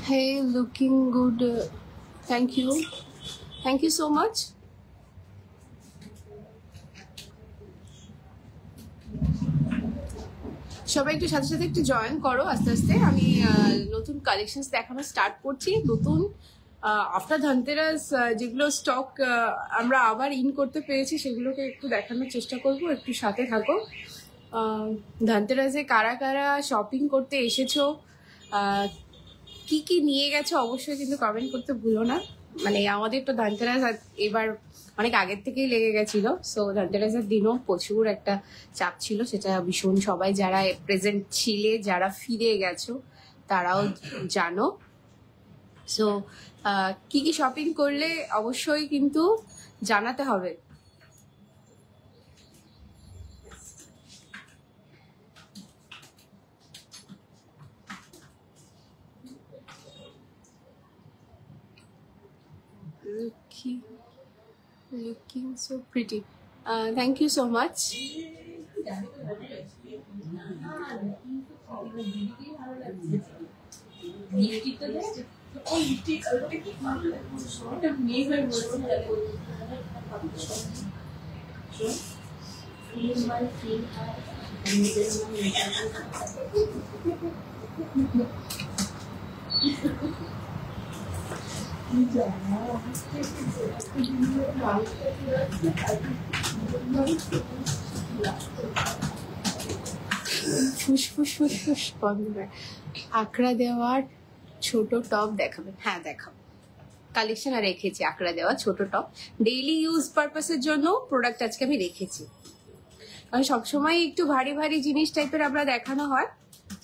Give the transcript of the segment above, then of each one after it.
Hey, looking good. Thank you. Thank you so much. সবাই একটু সাথে সাথে একটু জয়েন করো আস্তে আস্তে। আমি নতুন কালেকশনস দেখানো স্টার্ট করছি। নতুন আফটার ধনতেরাস যেগুলো স্টক আমরা আবার ইন করতে পেরেছি সেগুলোকে একটু দেখানোর চেষ্টা করব। একটু সাথে থাকো। ধনতেরাসে কারা কারা শপিং করতে এসেছো, কি কি নিয়ে গেছো অবশ্যই কিন্তু কমেন্ট করতে ভুলো না। মানে আমাদের তো ধনতেরাস এবার অনেক আগের থেকেই লেগে গেছিল। সো ধনতেরাসের দিনও প্রচুর একটা চাপ ছিল, সেটা ভীষণ সবাই যারা প্রেজেন্ট ছিলে, যারা ফিরে গেছো তারাও জানো। সো কি কি শপিং করলে অবশ্যই কিন্তু জানাতে হবে। Looking so pretty. Thank you so much. ফুসফুস ফুসফুস বন্ধ করে আঁকড়া দেওয়ার ছোট টপ দেখাবেন? হ্যাঁ দেখাবো। কালেকশন আর রেখেছি আঁকড়া দেওয়া ছোট টপ, ডেইলি ইউজ পারপাসের জন্য প্রোডাক্ট আজকে আমি রেখেছি। কারণ সবসময় একটু ভারী ভারী জিনিস টাইপের আমরা দেখানো হয়,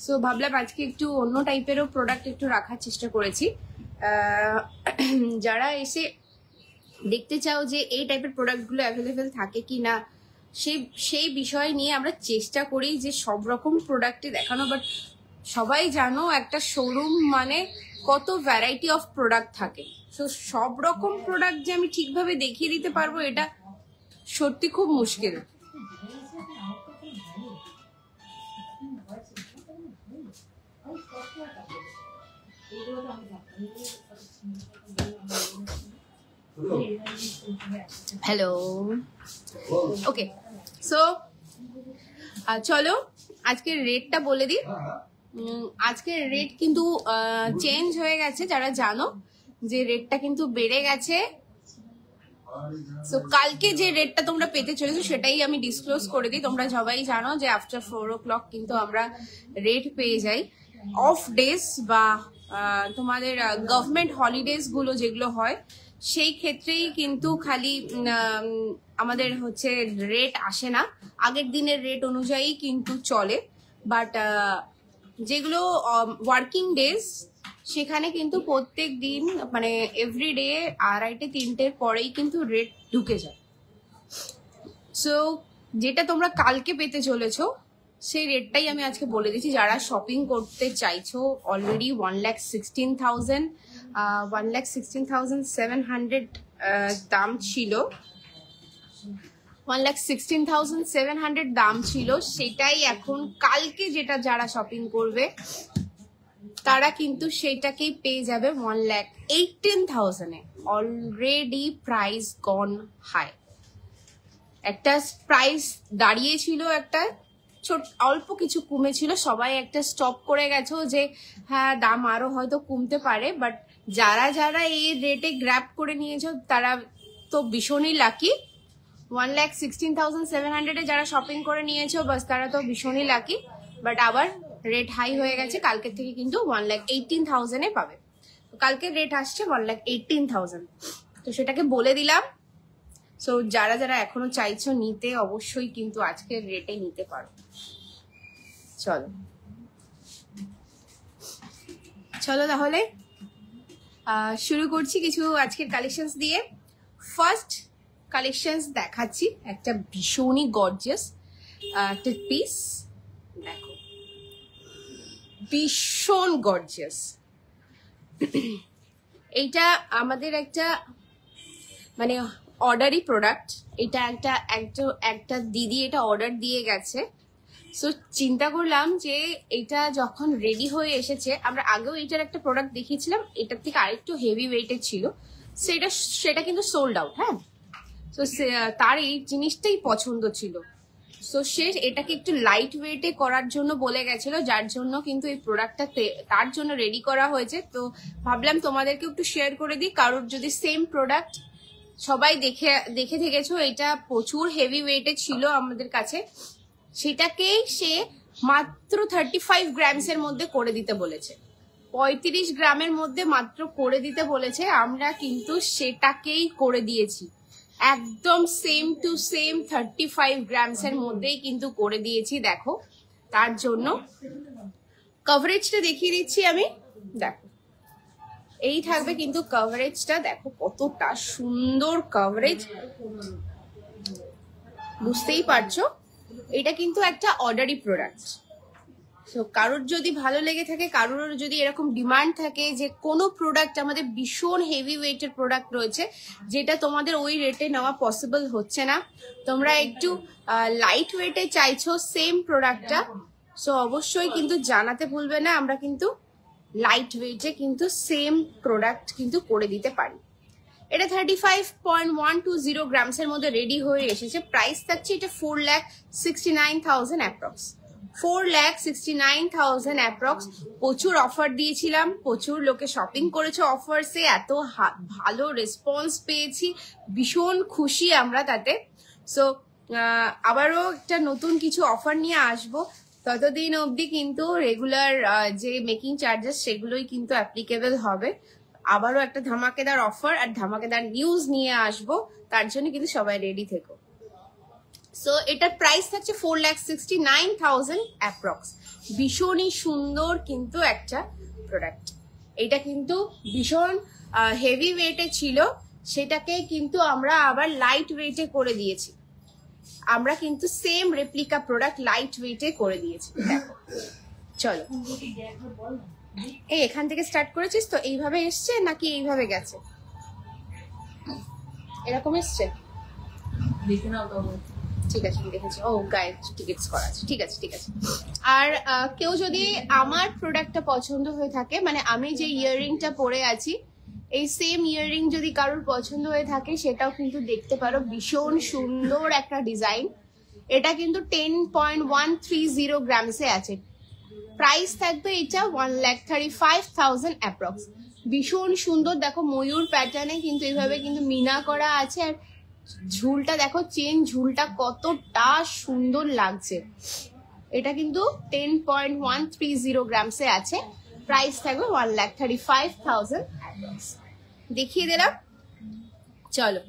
সো ভাবলাম আজকে একটু অন্য টাইপেরও প্রোডাক্ট একটু রাখার চেষ্টা করেছি। যারা এসে দেখতে চাও যে এই টাইপের প্রোডাক্টগুলো অ্যাভেলেবেল থাকে কি না, সেই বিষয় নিয়ে আমরা চেষ্টা করি যে সব রকম প্রোডাক্টই দেখানো। বাট সবাই জানো একটা শোরুম মানে কত ভ্যারাইটি অফ প্রোডাক্ট থাকে, তো সব রকম প্রোডাক্ট যে আমি ঠিকভাবে দেখিয়ে দিতে পারবো এটা সত্যি খুব মুশকিল। হ্যালো, ওকে, সো চলো আজকের রেটটা বলে দিই। আজকের রেট কিন্তু চেঞ্জ হয়ে গেছে, যারা জানো যে রেটটা কিন্তু বেড়ে গেছে। সো কালকে যে রেটটা তোমরা পেতে চলেছো সেটাই আমি ডিসক্লোজ করে দিই। তোমরা সবাই জানো যে আফটার 4 o'clock কিন্তু আমরা রেট পেয়ে যাই। অফ ডেজ বা তোমাদের গভর্নমেন্ট হলিডেজ গুলো যেগুলো হয় সেই ক্ষেত্রেই কিন্তু খালি আমাদের হচ্ছে রেট আসে না, আগের দিনের রেট অনুযায়ী কিন্তু চলে। বাট যেগুলো ওয়ার্কিং ডেজ সেখানে কিন্তু প্রত্যেক দিন মানে এভরিডে 2:30-3টের পরেই কিন্তু রেট ঢুকে যায়। সো যেটা তোমরা কালকে পেতে চলেছো সেই রেটটাই আমি আজকে বলে দিচ্ছি। যারা শপিং করতে চাইছো অলরেডি 1,16,700 দাম ছিল, 1,16,700 দাম ছিল, সেটাই এখন কালকে যেটা যারা শপিং করবে তারা কিন্তু সেটাকেই পেয়ে যাবে 1,18,000-এ। অলরেডি প্রাইস গন হাই। একটা প্রাইস দাঁড়িয়েছিল, একটা অল্প কিছু কমেছিল, সবাই একটা স্টপ করে গেছো যে হ্যাঁ দাম আরো হয়তো কমতে পারে। বাট যারা যারা এই রেটে গ্র্যাব করে নিয়েছো তারা তো ভীষণই লাকি। 1,16,700-এ যারা শপিং করে নিয়েছো বাস তারা তো ভীষণই লাকি। বাট আবার রেট হাই হয়ে গেছে, কালকের থেকে কিন্তু 1,18,000-এ পাবে। কালকে রেট আসছে 1,18,000, তো সেটাকে বলে দিলাম। সো যারা যারা এখনো চাইছো নিতে অবশ্যই কিন্তু আজকের রেটে নিতে পারো। চলো চলো তাহলে শুরু করছি কিছু আজকের কালেকশনস দিয়ে। ফার্স্ট কালেকশনস দেখাচ্ছি একটা ভীষণই গর্জিয়াস একটা পিস, দেখো ভীষণ গর্জিয়াস। এইটা আমাদের একটা মানে অর্ডারই প্রোডাক্ট। এটা একটা দিদি এটা অর্ডার দিয়ে গেছে। সো চিন্তা করলাম যে এটা যখন রেডি হয়ে এসেছে, আমরা আগেও এটার একটা প্রোডাক্ট দেখিয়েছিলাম, এটার থেকে আরেকটু হেভি ওয়েটের ছিল, সেটা কিন্তু সোল্ড আউট। হ্যাঁ, তো তার এই জিনিসটাই পছন্দ ছিল। সো সে এটাকে একটু লাইট ওয়েটে করার জন্য বলে গেছিল, যার জন্য কিন্তু এই প্রোডাক্টটা তার জন্য রেডি করা হয়েছে। তো ভাবলাম তোমাদেরকে একটু শেয়ার করে দিই, কারোর যদি সেম প্রোডাক্ট সবাই দেখে থেকেছো, এটা প্রচুর হেভি ওয়েটে ছিল আমাদের কাছে, সেটাকেই সে মাত্র 35 গ্রামসের মধ্যে করে দিতে বলেছে, 35 গ্রামের মধ্যে মাত্র করে দিতে বলেছে। আমরা কিন্তু সেটাকেই করে দিয়েছি, একদম সেম টু সেম 35 গ্রামসের মধ্যেই কিন্তু করে দিয়েছি। দেখো তার জন্য কভারেজটা দেখিয়ে দিচ্ছি আমি, দেখো এই থাকবে কিন্তু কভারেজটা, দেখো কতটা সুন্দর কভারেজ, বুঝতেই পারছো। এটা কিন্তু একটা অর্ডারি প্রোডাক্ট। সো কারোর যদি ভালো লেগে থাকে, কারোর যদি এরকম ডিমান্ড থাকে যে কোনো প্রোডাক্ট আমাদের ভীষণ হেভি ওয়েটের প্রোডাক্ট রয়েছে যেটা তোমাদের ওই রেটে নেওয়া পসিবল হচ্ছে না, তোমরা একটু লাইট ওয়েটে চাইছো সেম প্রোডাক্টটা, সো অবশ্যই কিন্তু জানাতে ভুলবে না, আমরা কিন্তু লাইট ওয়েটে কিন্তু সেম প্রোডাক্ট কিন্তু করে দিতে পারি। এটা 35.120 গ্রামসের মধ্যে রেডি হয়ে এসেছে। প্রাইস থাকছে এটা 4,69,000 অ্যাপ্রক্স, 4,69,000 অ্যাপ্রক্স। প্রচুর অফার দিয়েছিলাম, প্রচুর লোকে শপিং করেছে অফারসে, এত ভালো রেসপন্স পেয়েছি, ভীষণ খুশি আমরা তাতে। সো আবারও একটা নতুন কিছু অফার নিয়ে আসবো, ততদিন অবধি কিন্তু রেগুলার যে মেকিং চার্জেস সেগুলোই কিন্তু অ্যাপ্লিকেবল হবে। আবারও একটা ধামাকেদার অফার আর ধামাকেদার নিউজ নিয়ে আসবো, তার জন্য কিন্তু সবাই রেডি থেকো। সো এটার প্রাইস থাকছে 4,69,000 অ্যাপ্রক্স। ভীষণই সুন্দর কিন্তু একটা প্রোডাক্ট, এটা কিন্তু ভীষণ হেভি ওয়েটে ছিল, সেটাকে কিন্তু আমরা আবার লাইট ওয়েটে করে দিয়েছি। আমরা কিন্তু সেম রেপ্লিকা প্রোডাক্ট লাইট ওয়েটে করে দিয়েছি। দেখো চলো, এই এখান থেকে স্টার্ট করেছিস তো, এইভাবে এসছে নাকি এইভাবে গেছে? এরকম এসছে, দেখে নাও তো। ঠিক আছে, দেখেছি। ও গায়ে টিকিটস করা আছে, ঠিক আছে ঠিক আছে। আর কেউ যদি আমার প্রোডাক্টটা পছন্দ হয়ে থাকে, মানে আমি যে ইয়াররিংটা পরে আছি এই সেম ইয়াররিং যদি কারোর পছন্দ হয়ে থাকে সেটাও কিন্তু দেখতে পারো। ভীষণ সুন্দর একটা ডিজাইন। এটা কিন্তু 10.130 গ্রামসে আছে। প্রাইস থাকবে এটা 1,35,000 অ্যাপ্রক্স। ভীষণ সুন্দর, দেখো ময়ূর প্যাটার্নে কিন্তু এইভাবে কিন্তু মিনা করা আছে। আর ঝুলটা দেখো, চেন ঝুলটা কতটা সুন্দর লাগছে। এটা কিন্তু 10.130 গ্রামসে আছে। প্রাইস থাকবে 1,35,000 অ্যাপ্রক্স। দেখিয়ে দিলাম। চলো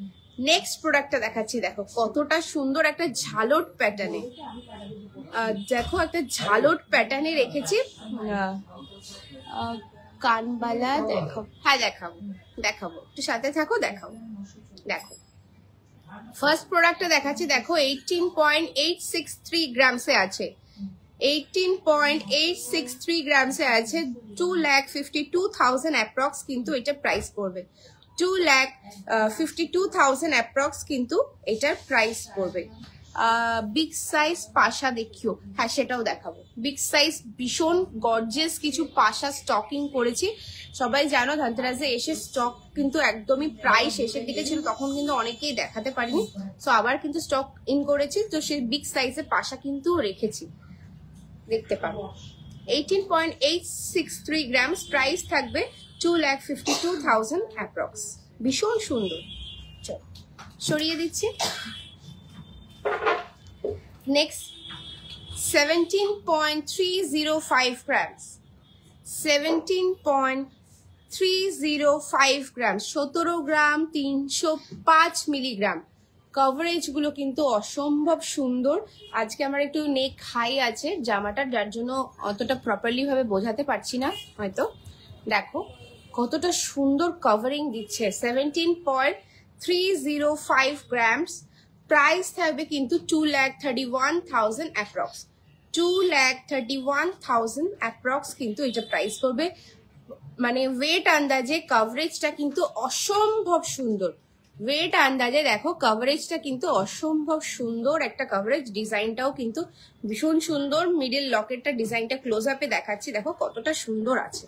নেক্সট প্রোডাক্টটা দেখাচ্ছি। দেখো কতটা সুন্দর একটা ঝালট প্যাটার্নে, দেখো একটা ঝালট প্যাটার্নে রেখেছি কানবালা। দেখো, হ্যাঁ দেখাবো দেখাবো, একটু সাথে থাকো, দেখাবো। দেখো ফার্স্ট প্রোডাক্টটা দেখাচ্ছি। দেখো 18.863 গ্রামসে আছে। 18.863 গ্রামসে আছে। 2,52,000 অ্যাপ্রক্স কিন্তু এটা প্রাইস পড়বে। 2,52,000 অ্যাপ্রক্স কিন্তু এটার প্রাইস পড়বে। বিগ সাইজ পাশা দেখিও, হ্যাঁ সেটাও দেখাবো। বিগ সাইজ ভীষণ গর্জিয়াস কিছু পাশা স্টকিং করেছি। সবাই জানো ধনতেরাসে এসে স্টক কিন্তু একদমই প্রায় শেষের দিকে ছিল, তখন কিন্তু অনেকেই দেখাতে পারিনি। সো আবার কিন্তু স্টক ইন করেছি, তো সেই বিগ সাইজের পাশা কিন্তু রেখেছি, দেখতে পাবো। 18.863 গ্রামস। প্রাইস থাকবে 2,52,000 অ্যাপ্রক্স। ভীষণ সুন্দর। চল সরিয়ে দিচ্ছি। Next 17.305 grams. 17.305 গ্রাম, 17 গ্রাম 305 মিলিগ্রাম। কভারেজ গুলো কিন্তু অসম্ভব সুন্দর। আজকে আমার একটু নেক হাই আছে জামাটার, যার জন্য অতটা প্রপারলি ভাবে বোঝাতে পারছি না হয়তো। দেখো কতটা সুন্দর কভারিং দিচ্ছে। 17.305 গ্রামস। প্রাইস থাকবে কিন্তু 2,31,000 অ্যাপ্রক্স। 2,31,000 অ্যাপ্রক্স কিন্তু এটা প্রাইস করবে। মানে ওয়েট আন্দাজে কভারেজটা কিন্তু অসম্ভব সুন্দর। ওয়েট আন্দাজে দেখো কভারেজটা কিন্তু অসম্ভব সুন্দর একটা কভারেজ। ডিজাইনটাও কিন্তু ভীষণ সুন্দর। মিডিল লকেটটা ডিজাইনটা ক্লোজ আপে দেখাচ্ছি, দেখো কতটা সুন্দর আছে।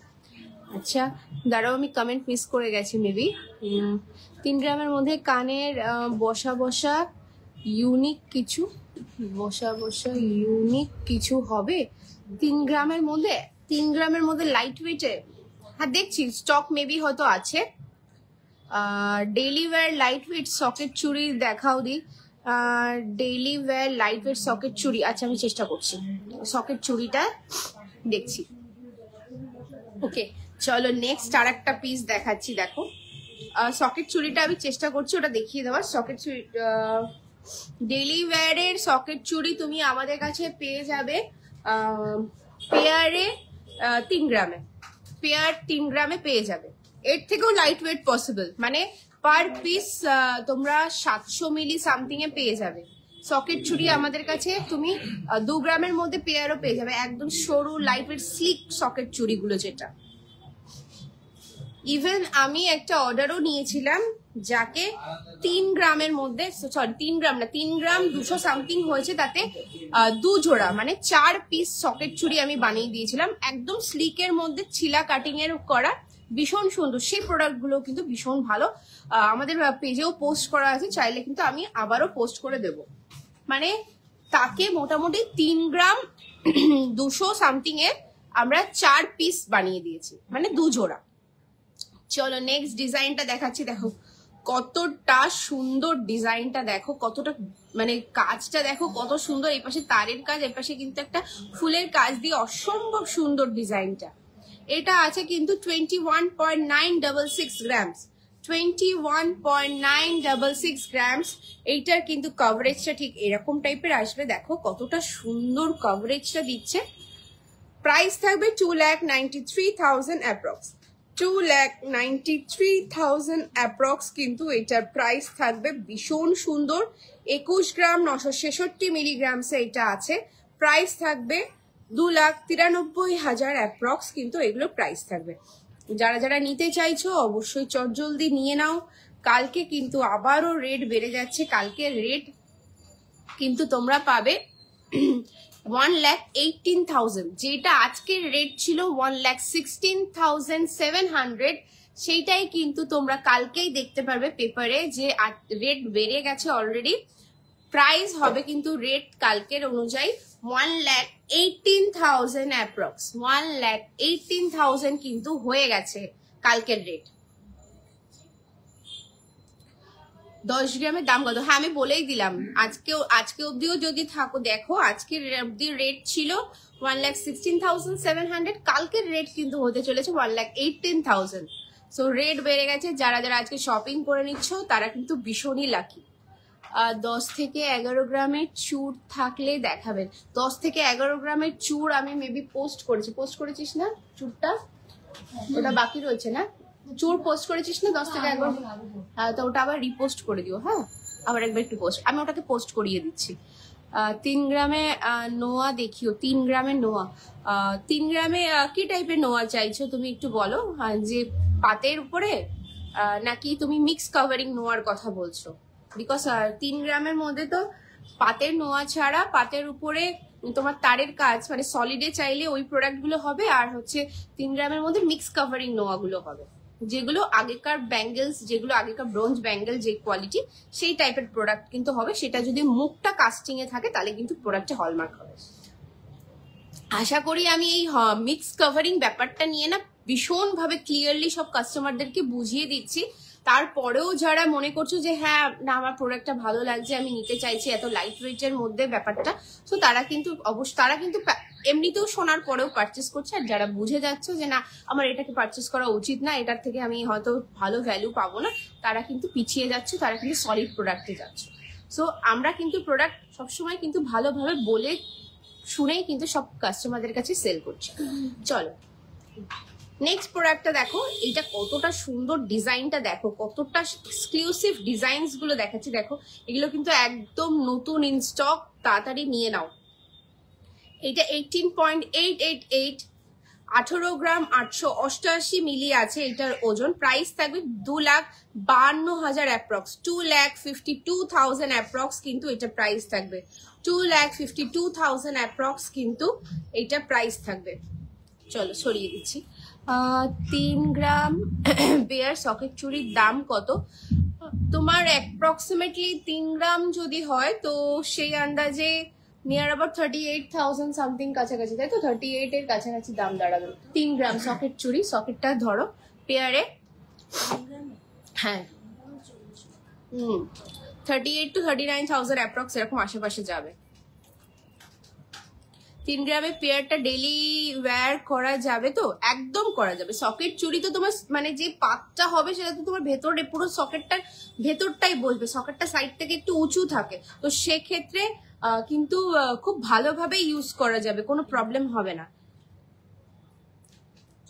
আচ্ছা দাঁড়াও, আমি কমেন্ট মিস করে গেছি মেবি। 3 গ্রামের মধ্যে কানের বসা বসা ইউনিক কিছু, বসা বসা ইউনিক কিছু হবে 3 গ্রামের মধ্যে। 3 গ্রামের মধ্যে লাইট ওয়েটে, হ্যাঁ দেখছি স্টক মেবি হয়তো আছে। Daily wear light weight socket চুড়ি দেখাও দি। Daily wear light weight socket চুড়ি, আচ্ছা আমি চেষ্টা করছি সকেট চুড়িটা দেখছি। ওকে চলো নেক্সট আর একটা পিস দেখাচ্ছি। দেখো সকেট চুড়িটা আমি চেষ্টা করছি ওটা দেখিয়ে দেওয়ার। সকেট চুড়ি, ডেইলি ওয়্যারের সকেট চুড়ি তুমি আমাদের কাছে পেয়ে যাবে পেয়ারে 3 গ্রামে। পেয়ার 3 গ্রামে পেয়ে যাবে। এর থেকেও লাইট ওয়েট পসিবল, মানে পার পিস তোমরা 700 মিলি সামথিং এ পেয়ে যাবে। সকেট চুড়ি আমাদের কাছে তুমি 2 গ্রামের মধ্যে পেয়ারও পেয়ে যাবে। একদম সরু লাইট ওয়েট স্লিক সকেট চুড়িগুলো যেটা। ইভেন আমি একটা অর্ডারও নিয়েছিলাম যাকে 3 গ্রামের মধ্যে, সরি 3 গ্রাম না, 3 গ্রাম 200 সামথিং হয়েছে, তাতে 2 জোড়া মানে 4 পিস সকেট চুড়ি আমি বানিয়ে দিয়েছিলাম। একদম স্লিকের মধ্যে ছিলা কাটিং এর করা, ভীষণ সুন্দর। সেই প্রোডাক্ট গুলো কিন্তু ভীষণ ভালো। আমাদের পেজেও পোস্ট করা আছে, চাইলে কিন্তু আমি আবারও পোস্ট করে দেব। মানে তাকে মোটামুটি 3 গ্রাম 200 সামথিং এর আমরা 4 পিস বানিয়ে দিয়েছি, মানে 2 জোড়া। চলো নেক্সট ডিজাইনটা দেখাচ্ছি। দেখো কতটা সুন্দর ডিজাইনটা, দেখো কতটা মানে কাজটা দেখো কত সুন্দর। এই পাশে তারের কাজ, এই পাশে কিন্তু একটা ফুলের কাজ দিয়ে অসম্ভব সুন্দর ডিজাইনটা। এটা আছে কিন্তু 21.966 গ্রামস। 21.966 গ্রামস। এইটার কিন্তু কভারেজটা ঠিক এরকম টাইপের আসবে। দেখো কতটা সুন্দর কভারেজটা দিচ্ছে। প্রাইস থাকবে 2,93,000 অ্যাপ্রক্স। 2,93,000 অ্যাপ্রক্স কিন্তু এটার প্রাইস থাকবে। ভীষণ সুন্দর, 21 গ্রাম 966 মিলিগ্রামসে এটা আছে। প্রাইস থাকবে 2,93,000 অ্যাপ্রক্স কিন্তু এগুলো প্রাইস থাকবে। যারা যারা নিতে চাইছো অবশ্যই চটজলদি নিয়ে নাও। কালকে কিন্তু আবারও রেট বেড়ে যাচ্ছে। কালকে রেট কিন্তু তোমরা পাবে 1,18,000, যেটা আজকের রেট ছিল 1,16,700, সেইটাই কিন্তু তোমরা কালকেই দেখতে পারবে পেপারে যে রেট বেড়ে গেছে অলরেডি। প্রাইস হবে কিন্তু রেট কালকের অনুযায়ী 1,18,000 অ্যাপ্রক্স। 1,18,000 কিন্তু হয়ে গেছে কালকের রেট। 10 গ্রামের দাম কত? হ্যাঁ আমি বলেই দিলাম, আজকে অব্দিও যদি থাকো দেখো, আজকের অব্দি রেট ছিল 1,16,700, কালকের রেট কিন্তু হতে চলেছে 1,18,000। সো রেট বেড়ে গেছে। যারা যারা আজকে শপিং করে নিচ্ছ তারা কিন্তু ভীষণই লাকি। 10 থেকে 11 গ্রামের চুর থাকলে দেখাবেন। 10 থেকে 11 গ্রামের চুর আমি মেবি পোস্ট করেছিস না চুরটা? ওটা বাকি রয়েছে না? চুর পোস্ট করেছিস না 10 থেকে 11? হ্যাঁ, তো ওটা আবার রিপোস্ট করে দিও। হ্যাঁ, আবার একবার একটু পোস্ট, আমি ওটাকে পোস্ট করিয়ে দিচ্ছি। 3 গ্রামে নোয়া দেখিও। 3 গ্রামের নোয়া, 3 গ্রামে কি টাইপের নোয়া চাইছো তুমি একটু বলো? যে পাতের উপরে নাকি তুমি মিক্স কভারিং নোয়ার কথা বলছো? বিকজ 3 গ্রামের মধ্যে তো পাতের নোয়া ছাড়া পাতের উপরে তোমার তারের কাজ, মানে সলিডে চাইলে ওই প্রোডাক্ট গুলো হবে, আর হচ্ছে 3 গ্রামের মধ্যে মিক্স কভারিং নোয়া গুলো হবে, যেগুলো আগেকার ব্যাঙ্গেলস, যেগুলো আগেকার ব্রোঞ্জ ব্যাঙ্গেল যে কোয়ালিটি, সেই টাইপের প্রোডাক্ট কিন্তু হবে। সেটা যদি মুখটা কাস্টিং এ থাকে তাহলে কিন্তু প্রোডাক্টে হলমার্ক হবে। আশা করি আমি এই মিক্স কভারিং ব্যাপারটা নিয়ে না ভীষণ ভাবে ক্লিয়ারলি সব কাস্টমারদেরকে বুঝিয়ে দিচ্ছি। তারপরেও যারা মনে করছো যে হ্যাঁ না আমার প্রোডাক্টটা ভালো লাগছে, আমি নিতে চাইছি এত লাইট ওয়েটের মধ্যে ব্যাপারটা, তো তারা কিন্তু তারা কিন্তু এমনিতেও শোনার পরেও পারচেস করছে। আর যারা বুঝে যাচ্ছে যে না আমার এটাকে পারচেস করা উচিত না, এটার থেকে আমি হয়তো ভালো ভ্যালু পাবো না, তারা কিন্তু পিছিয়ে যাচ্ছে, তারা কিন্তু সলিড প্রোডাক্টে যাচ্ছে। সো আমরা কিন্তু প্রোডাক্ট সবসময় কিন্তু ভালোভাবে বলে শুনেই কিন্তু সব কাস্টমারদের কাছে সেল করছি। চলো নেক্সট প্রোডাক্টটা দেখো, এইটা কতটা সুন্দর, ডিজাইনটা দেখো, কতটা এক্সক্লুসিভ ডিজাইনস গুলো দেখাচ্ছি দেখো। এগুলো কিন্তু একদম নতুন ইন স্টক, তাড়াতাড়ি নিয়ে নাও। এটা 18.888, 18 গ্রাম 888 মিলি আছে এটার ওজন। প্রাইস থাকবে 2,52,000 অ্যাপ্রক্স, 2,52,000 অ্যাপ্রক্স কিন্তু এটা প্রাইস থাকবে। 2,52,000 অ্যাপ্রক্স কিন্তু এটা প্রাইস থাকবে। চলো সরিয়ে দিচ্ছি। 3 গ্রাম বেয়ার সকেট চুড়ির দাম কত? তোমার অ্যাপ্রক্সিমেটলি 3 গ্রাম যদি হয় তো সেই আন্দাজে নিয়ার অ্যাবাউট 38,000 সামথিং কাছাকাছি, তাই তো? 38 এর কাছাকাছি দাম দাঁড়াবে 3 গ্রাম সকেট চুড়ি। সকেটটা ধরো পেয়ারে, হ্যাঁ 38 to 39,000 অ্যাপ্রক্স এরকম আশেপাশে যাবে। 3 গ্রামের পেয়ারটা ডেলি ওয়্যার করা যাবে তো? একদম করা যাবে। সকেট চুড়ি তো তোমার মানে যে পাতটা হবে সেটা তো তোমার ভেতরে পুরো সকেটটার ভেতরটাই বসবে, সকেটটা সাইড থেকে একটু উঁচু থাকে, তো সেক্ষেত্রে কিন্তু খুব ভালোভাবে ইউজ করা যাবে, কোনো প্রবলেম হবে না।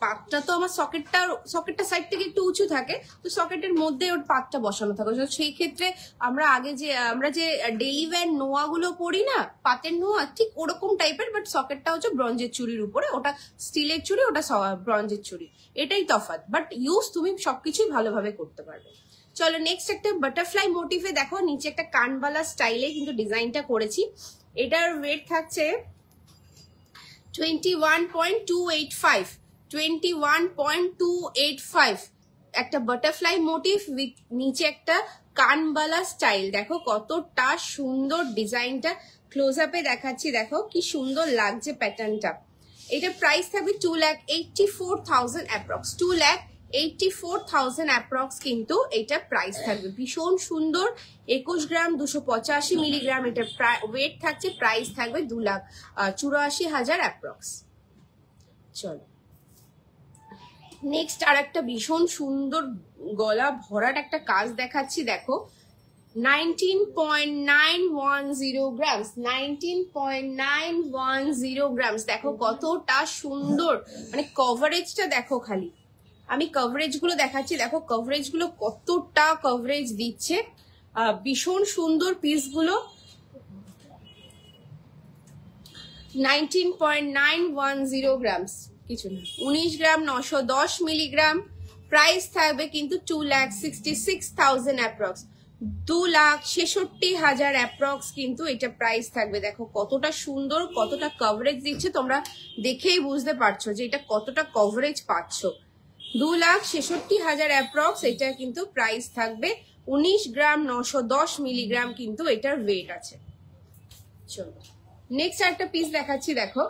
পাতটা তো আমার সকেটটা সাইড থেকে একটু উঁচু থাকে, তো সকেটের মধ্যে ওর পাতটা বসানো থাকে। সেই ক্ষেত্রে আমরা যে ডেইলি ওয়্যার নোয়া গুলো পরি না, পাতের নোয়া, ঠিক ওরকম টাইপের, বাট সকেটটা হচ্ছে ব্রঞ্জের চুড়ির উপরে, ওটা স্টিলের চুড়ি, ওটা ব্রঞ্জের চুড়ি, এটাই তফাৎ। বাট ইউজ তুমি সবকিছুই ভালোভাবে করতে পারবে। চলো নেক্সট একটা বাটারফ্লাই মোটিভে দেখো, নিচে একটা কানবালা স্টাইলে কিন্তু ডিজাইনটা করেছি। এটার ওয়েট থাকছে 21.285, 21.285, একটা বাটারফ্লাই মোটিভ উইথ নিচে একটা কানবালা স্টাইল। দেখো কতটা সুন্দর ডিজাইনটা, ক্লোজ আপে দেখাচ্ছি, দেখো কি সুন্দর লাগছে প্যাটার্নটা। এটা প্রাইস থাকবে 2,84,000 অ্যাপ্রক্স, 2,84,000 অ্যাপ্রক্স কিন্তু এটা প্রাইস থাকবে। ভীষণ সুন্দর, 21 গ্রাম 285 মিলিগ্রাম এটা ওয়েট থাকছে। প্রাইস থাকবে 2,84,000 অ্যাপ্রক্স। চলো নেক্সট আর একটা ভীষণ সুন্দর গলা ভরাট একটা কাজ দেখাচ্ছি, দেখো 19.910 গ্রামস, 19.910 গ্রামস। দেখো কতটা সুন্দর, মানে কভারেজটা দেখো খালি, আমি কভারেজ গুলো দেখাচ্ছি, দেখো কভারেজ গুলো কতটা কভারেজ দিচ্ছে, ভীষণ সুন্দর পিস গুলো। 19.910 গ্রামস, কিছু না, 19 গ্রাম 910 মিলিগ্রাম। প্রাইস থাকবে কিন্তু 2,66,000 অ্যাপ্রক্স, 2,66,000 অ্যাপ্রক্স কিন্তু এটা প্রাইস থাকবে। দেখো কতটা সুন্দর, কতটা কভারেজ দিচ্ছে, তোমরা দেখেই বুঝতে পারছো যে এটা কতটা কভারেজ পাচ্ছ। 2,66,000 অ্যাপ্রক্স এটা কিন্তু প্রাইস থাকবে। 19 গ্রাম 910 মিলিগ্রাম কিন্তু এটার ওয়েট আছে। চলো নেক্সট একটা পিস দেখাচ্ছি, দেখো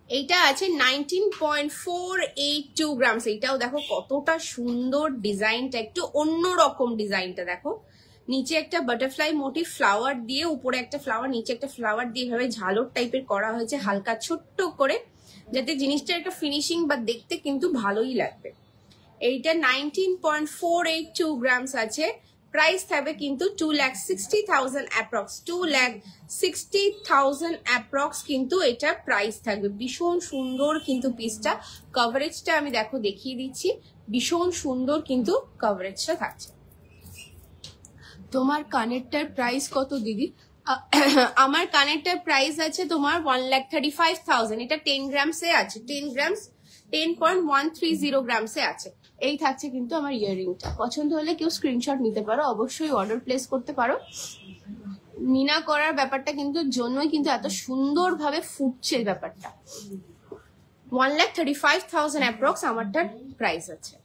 এইটা আছে 19.482 গ্রামস। এইটাও দেখো কতটা সুন্দর ডিজাইনটা, একটু অন্যরকম ডিজাইনটা। দেখো নিচে একটা বাটারফ্লাই মোটিভ ফ্লাওয়ার দিয়ে, উপরে একটা ফ্লাওয়ার, নিচে একটা ফ্লাওয়ার দিয়ে এভাবে ঝালর টাইপের করা হয়েছে হালকা ছোট্ট করে, যাতে জিনিসটা একটা ফিনিশিং বা দেখতে কিন্তু ভালোই লাগবে। এইটা 19.482 গ্রামস আছে। প্রাইস থাকবে কিন্তু 2,60,000 অ্যাপ্রক্স, 2,60,000 অ্যাপ্রক্স কিন্তু এটা প্রাইস থাকবে। ভীষণ সুন্দর কিন্তু পিসটা, কভারেজটা আমি দেখো দেখিয়ে দিচ্ছি, ভীষণ সুন্দর কিন্তু কভারেজটা থাকছে। তোমার কানেরটার প্রাইস কত দিদি? আমার কানেরটার প্রাইস আছে তোমার 1,35,000। এটা 10 গ্রামসে আছে, 10 গ্রামস 10.130 গ্রামসে আছে। এই থাকছে কিন্তু আমার ইয়াররিংটা। পছন্দ হলে কেউ স্ক্রিনশট নিতে পারো, অবশ্যই অর্ডার প্লেস করতে পারো। মিনা করার ব্যাপারটা কিন্তু জন্যই কিন্তু এত সুন্দরভাবে ফুটছে ব্যাপারটা। 1,35,000 অ্যাপ্রক্স আমারটার প্রাইস আছে।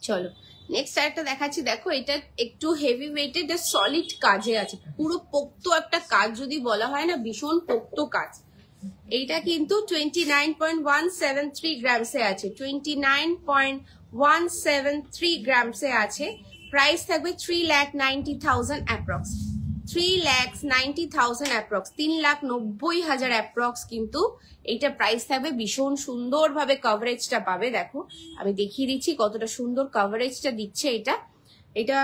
চলো নেক্সট আরেকটা দেখাচ্ছি, দেখো এটা একটু হেভি ওয়েটেড, সলিড কাজে আছে, পুরো পোক্ত একটা কাজ যদি বলা হয় না, ভীষণ পোক্ত কাজ। এইটা কিন্তু 29.173 গ্রামসে আছে, 29.173 গ্রামসে আছে। প্রাইস থাকবে 3,90,000 অ্যাপ্রক্স, 3,90,000 অ্যাপ্রক্স, 3,90,000 অ্যাপ্রক্স কিন্তু এইটা প্রাইস থাকবে। ভীষণ সুন্দর ভাবে কভারেজটা পাবে। দেখো আমি দেখিয়ে দিচ্ছি কতটা সুন্দর কভারেজটা দিচ্ছে এটা। এটা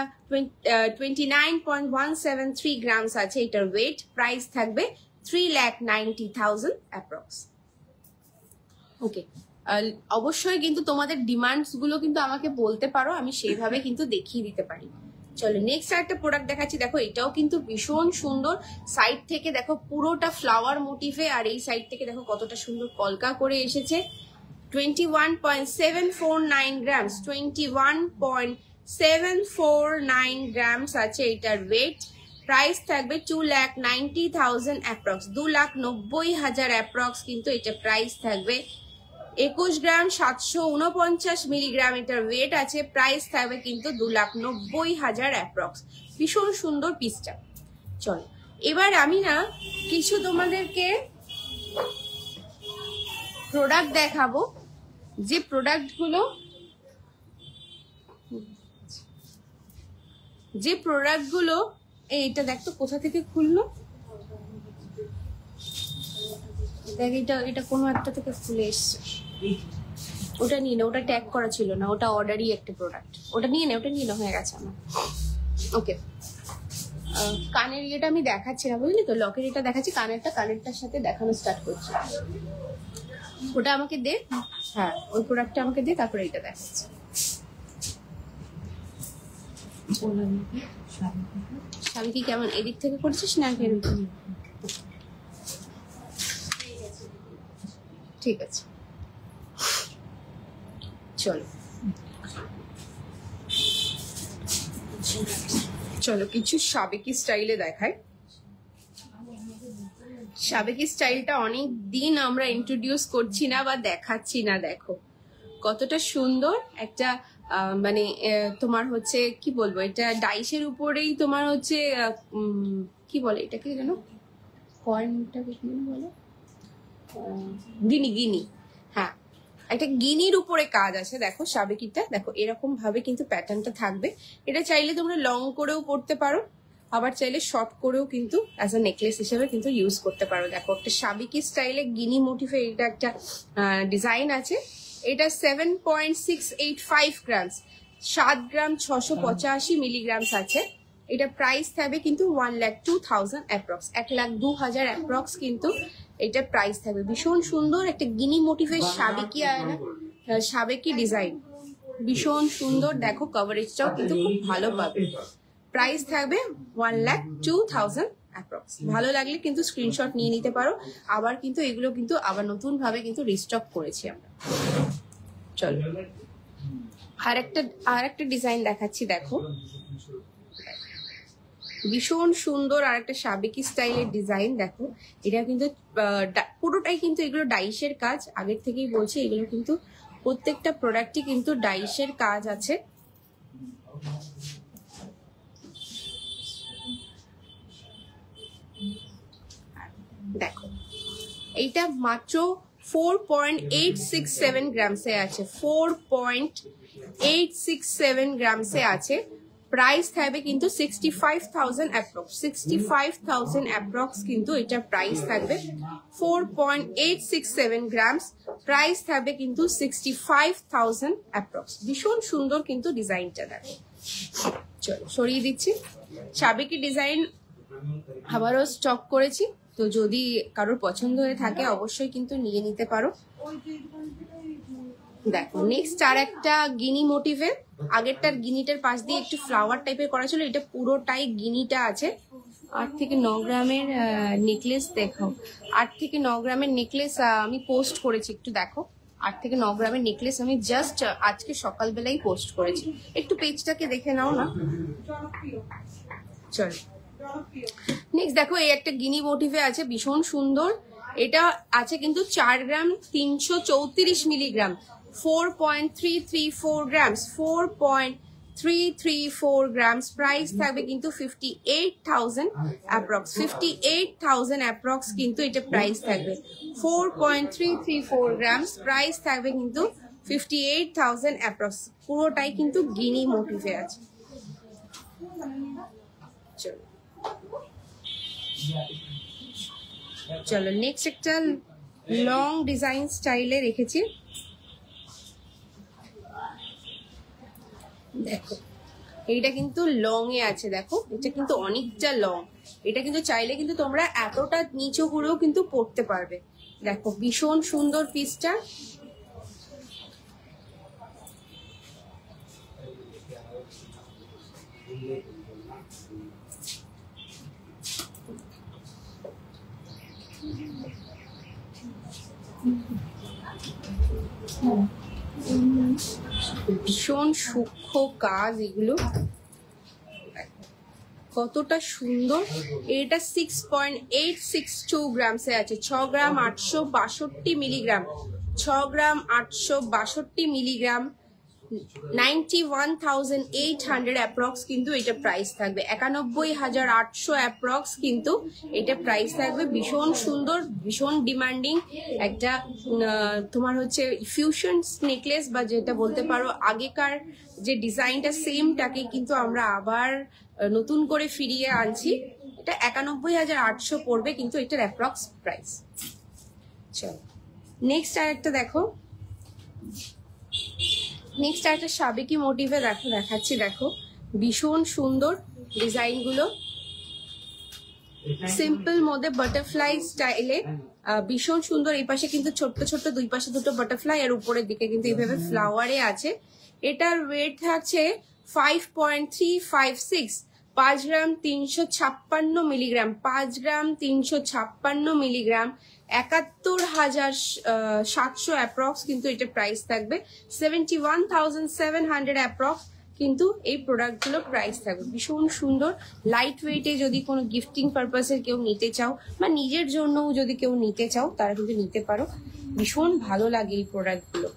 29.173 গ্রামস আছে এটার ওয়েট। প্রাইস থাকবে 3,90,000 অ্যাপ্রক্স। ওকে, অবশ্যই কিন্তু তোমাদের ডিমান্ডস গুলো কিন্তু আমাকে বলতে পারো, আমি সেইভাবে কিন্তু দেখিয়ে দিতে পারি। চলো নেক্সট একটা প্রোডাক্ট দেখাচ্ছি, দেখো এটাও কিন্তু ভীষণ সুন্দর। সাইড থেকে দেখো পুরোটা ফ্লাওয়ার মোটিভে, আর এই সাইড থেকে দেখো কতটা সুন্দর কলকা করে এসেছে। 21.749 গ্রামস, 21.749 গ্রামস আছে এটার ওয়েট। প্রাইস থাকবে 2,90,000 অ্যাপ্রক্স, 2,90,000 অ্যাপ্রক্স কিন্তু এটা প্রাইস থাকবে। 21 গ্রাম 749 মিলিগ্রাম এটার ওয়েট আছে। প্রাইস থাকবে কিন্তু 2,90,000 অ্যাপ্রক্স। ভীষণ সুন্দর পিসটা। চলো এবার আমি না কিছু তোমাদেরকে প্রোডাক্ট দেখাবো, যে প্রোডাক্টগুলো এইটা দেখ তো কোথা থেকে খুললো, দেখ এটা কোনো একটা থেকে খুলে এসছে। ওটা নিয়ে না, ওটা ট্যাগ করা ছিল না, ওটা অর্ডারই একটা প্রোডাক্ট। ওটা নিয়ে নে, হয়ে গেছে আমার। ওকে, কানের ইয়েটা আমি দেখাচ্ছি না, বুঝলি তো, লকের এটা দেখাচ্ছি, কানেরটার সাথে দেখানো স্টার্ট করছি। ওটা আমাকে দে, হ্যাঁ ওই প্রোডাক্টটা আমাকে দে, তারপরে এটা দেখাচ্ছি। স্বামী কি কেমন, এদিক থেকে করছিস না এরকম? ঠিক আছে চলো কিছু সাবেকি স্টাইলে দেখাই। সাবেকি স্টাইলটা অনেক দিন আমরা ইন্ট্রোডিউস করছি না বা দেখাচ্ছি না। দেখো কতটা সুন্দর একটা মানে তোমার হচ্ছে কি বলবো, এটা ডাইসের উপরেই তোমার হচ্ছে কি বলে এটাকে যেন, কয়েনটাকে কি বলে, গিনি, হ্যাঁ একটা গিনির উপরে কাজ আছে। দেখো সাবেকিটা দেখো এরকম ভাবে কিন্তু প্যাটার্নটা থাকবে। এটা চাইলে তোমরা লং করেও পরতে পারো, আবার চাইলে শর্ট করেও কিন্তু অ্যাজ আ নেকলেস হিসেবে কিন্তু ইউজ করতে পারো। দেখো একটা সাবেকি স্টাইলে গিনি মোটিভে এটা একটা ডিজাইন আছে। এটা 7.685 গ্রামস, 7 গ্রাম 685 মিলিগ্রামস আছে। এটা প্রাইস থাকবে কিন্তু 1,02,000 অ্যাপ্রক্স, 1,02,000 অ্যাপ্রক্স কিন্তু এটার প্রাইস থাকবে। ভীষণ সুন্দর একটা গিনি মোটিভের সাবেকি ডিজাইন, ভীষণ সুন্দর। দেখো কভারেজটাও কিন্তু খুব ভালো পাবে। প্রাইস থাকবে 1,02,000 অ্যাপ্রক্স। ভালো লাগলে কিন্তু স্ক্রিনশট নিয়ে নিতে পারো। আবার কিন্তু এগুলো কিন্তু আবার নতুন ভাবে কিন্তু রিস্টক করেছি আমরা। চলো আর একটা ডিজাইন দেখাচ্ছি, দেখো ভীষণ সুন্দর আর একটা সাবেকি স্টাইলের ডিজাইন। দেখো এটা কিন্তু পুরোটাই কিন্তু এগুলো ডাইসের কাজ, আগের থেকেই বলছি এগুলো কিন্তু প্রত্যেকটা প্রোডাক্টই কিন্তু ডাইসের কাজ আছে। দেখো এইটা মাত্র 4.867 গ্রামসে আছে, 4.867 গ্রামসে আছে। প্রাইস থাকবে কিন্তু 65,000 অ্যাপ্রক্স, 65,000 অ্যাপ্রক্স কিন্তু এটা প্রাইস থাকবে। 4.867 গ্রামস, প্রাইস থাকবে কিন্তু 65,000 অ্যাপ্রক্স। ভীষণ সুন্দর কিন্তু ডিজাইনটা। দেখো চলো সরিয়ে দিচ্ছি। সাবেকি ডিজাইন আবারও স্টক করেছি, তো যদি কারোর পছন্দ হয়ে থাকে অবশ্যই কিন্তু নিয়ে নিতে পারো। দেখো নেক্সট আর একটা গিনি মোটিভে, আগেরটার গিনিটার পাশ দিয়ে একটু ফ্লাওয়ার টাইপের করা ছিল, এটা পুরোটাই গিনিটা আছে। 8 থেকে 9 গ্রামের নেকলেস দেখাও। 8 থেকে 9 গ্রামের নেকলেস আমি পোস্ট করেছি, একটু দেখো। 8 থেকে 9 গ্রামের নেকলেস আমি জাস্ট আজকে সকালবেলাই পোস্ট করেছি, একটু পেজটাকে দেখে নাও না। চল নেক্সট দেখো এই একটা গিনি মোটিভে আছে, ভীষণ সুন্দর। এটা আছে কিন্তু 4 গ্রাম 334 মিলিগ্রাম, 4.334 গ্রামস, 4.334 গ্রামস। প্রাইস থাকবে কিন্তু 58,000 অ্যাপ্রক্স, 58,000 অ্যাপ্রক্স কিন্তু এটা প্রাইস থাকবে। 4.334 গ্রামস, প্রাইস থাকবে কিন্তু 58,000 অ্যাপ্রক্স। পুরোটাই কিন্তু গিনি মোটিভে আছে। চলো চলো নেক্সট একটা লং ডিজাইন স্টাইলে রেখেছি। দেখো এইটা কিন্তু লং এ আছে, দেখো এটা কিন্তু অনেকটা লং। এটা কিন্তু চাইলে কিন্তু তোমরা এতটা নিচু করেও কিন্তু পরতে পারবে। দেখো ভীষণ সুন্দর পিসটা। ভীষণ সূক্ষ্ম কাজ এগুলো, কতটা সুন্দর। এটা 6.862 গ্রামসে আছে, 6 গ্রাম 862 মিলিগ্রাম, 6 গ্রাম 862 মিলিগ্রাম, 91,800 অ্যাপ্রক্স কিন্তু এটা প্রাইস থাকবে। 91,800 অ্যাপ্রক্স কিন্তু এটা প্রাইস থাকবে। ভীষণ সুন্দর, ভীষণ ডিমান্ডিং একটা তোমার হচ্ছে ফিউশন নেকলেস, বা যেটা বলতে পারো আগেকার যে ডিজাইনটা সেমটাকে কিন্তু আমরা আবার নতুন করে ফিরিয়ে আনছি। এটা 91,800 পড়বে কিন্তু এটার অ্যাপ্রক্স প্রাইস। চলো নেক্সট আর একটা দেখো, নেক্সট একটা সাবেকি মোটিভে দেখো দেখাচ্ছি। দেখো ভীষণ সুন্দর ডিজাইন গুলো, সিম্পল মধ্যে বাটারফ্লাই স্টাইলে, ভীষণ সুন্দর। এই পাশে কিন্তু ছোট্ট ছোট্ট দুই পাশে দুটো বাটারফ্লাই, আর উপরের দিকে কিন্তু এইভাবে ফ্লাওয়ারে আছে। এটার ওয়েট থাকছে 5.356, 5 গ্রাম 356 মিলিগ্রাম, 5 গ্রাম 356 মিলিগ্রাম, 71,700 অ্যাপ্রক্স কিন্তু এটা প্রাইস থাকবে। 71,700 অ্যাপ্রক্স কিন্তু এই প্রোডাক্টগুলো প্রাইস থাকবে। ভীষণ সুন্দর, লাইট ওয়েটে যদি কোনো গিফটিং পারপাসের কেউ নিতে চাও বা নিজের জন্যও যদি কেউ নিতে চাও তারা কিন্তু নিতে পারো। ভীষণ ভালো লাগে এই প্রোডাক্টগুলো।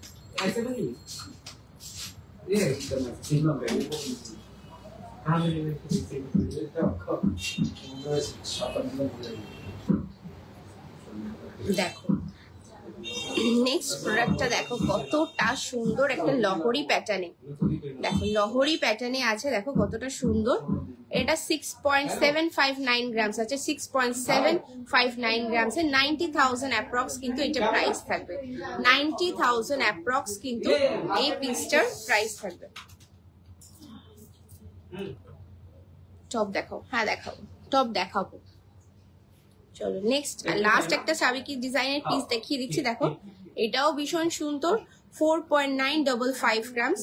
দেখো নেক্সট প্রোডাক্টটা দেখো কতটা সুন্দর, একটা লহরি প্যাটার্নে। দেখো লহরি প্যাটার্নে আছে, দেখো কতটা সুন্দর। এটা 6.759 গ্রামস আছে, 6.759 গ্রামস এ 90,000 অ্যাপ্রক্স কিন্তু এটা প্রাইস থাকবে। 90,000 অ্যাপ্রক্স কিন্তু এই পিসটার প্রাইস থাকবে। টপ দেখাও, হ্যাঁ দেখাবো, টপ দেখাবো। দেখো টপ দেখো, টপ দেখো, টপ দেখো। ভীষণ সুন্দর, ভীষণ ডিমান্ডিং একটা চলো নেক্সট লাস্ট একটা সাবিকি ডিজাইনের পিস দেখিয়ে দিচ্ছি। দেখো এটাও ভীষণ সুন্দর, 4.955 গ্রামস,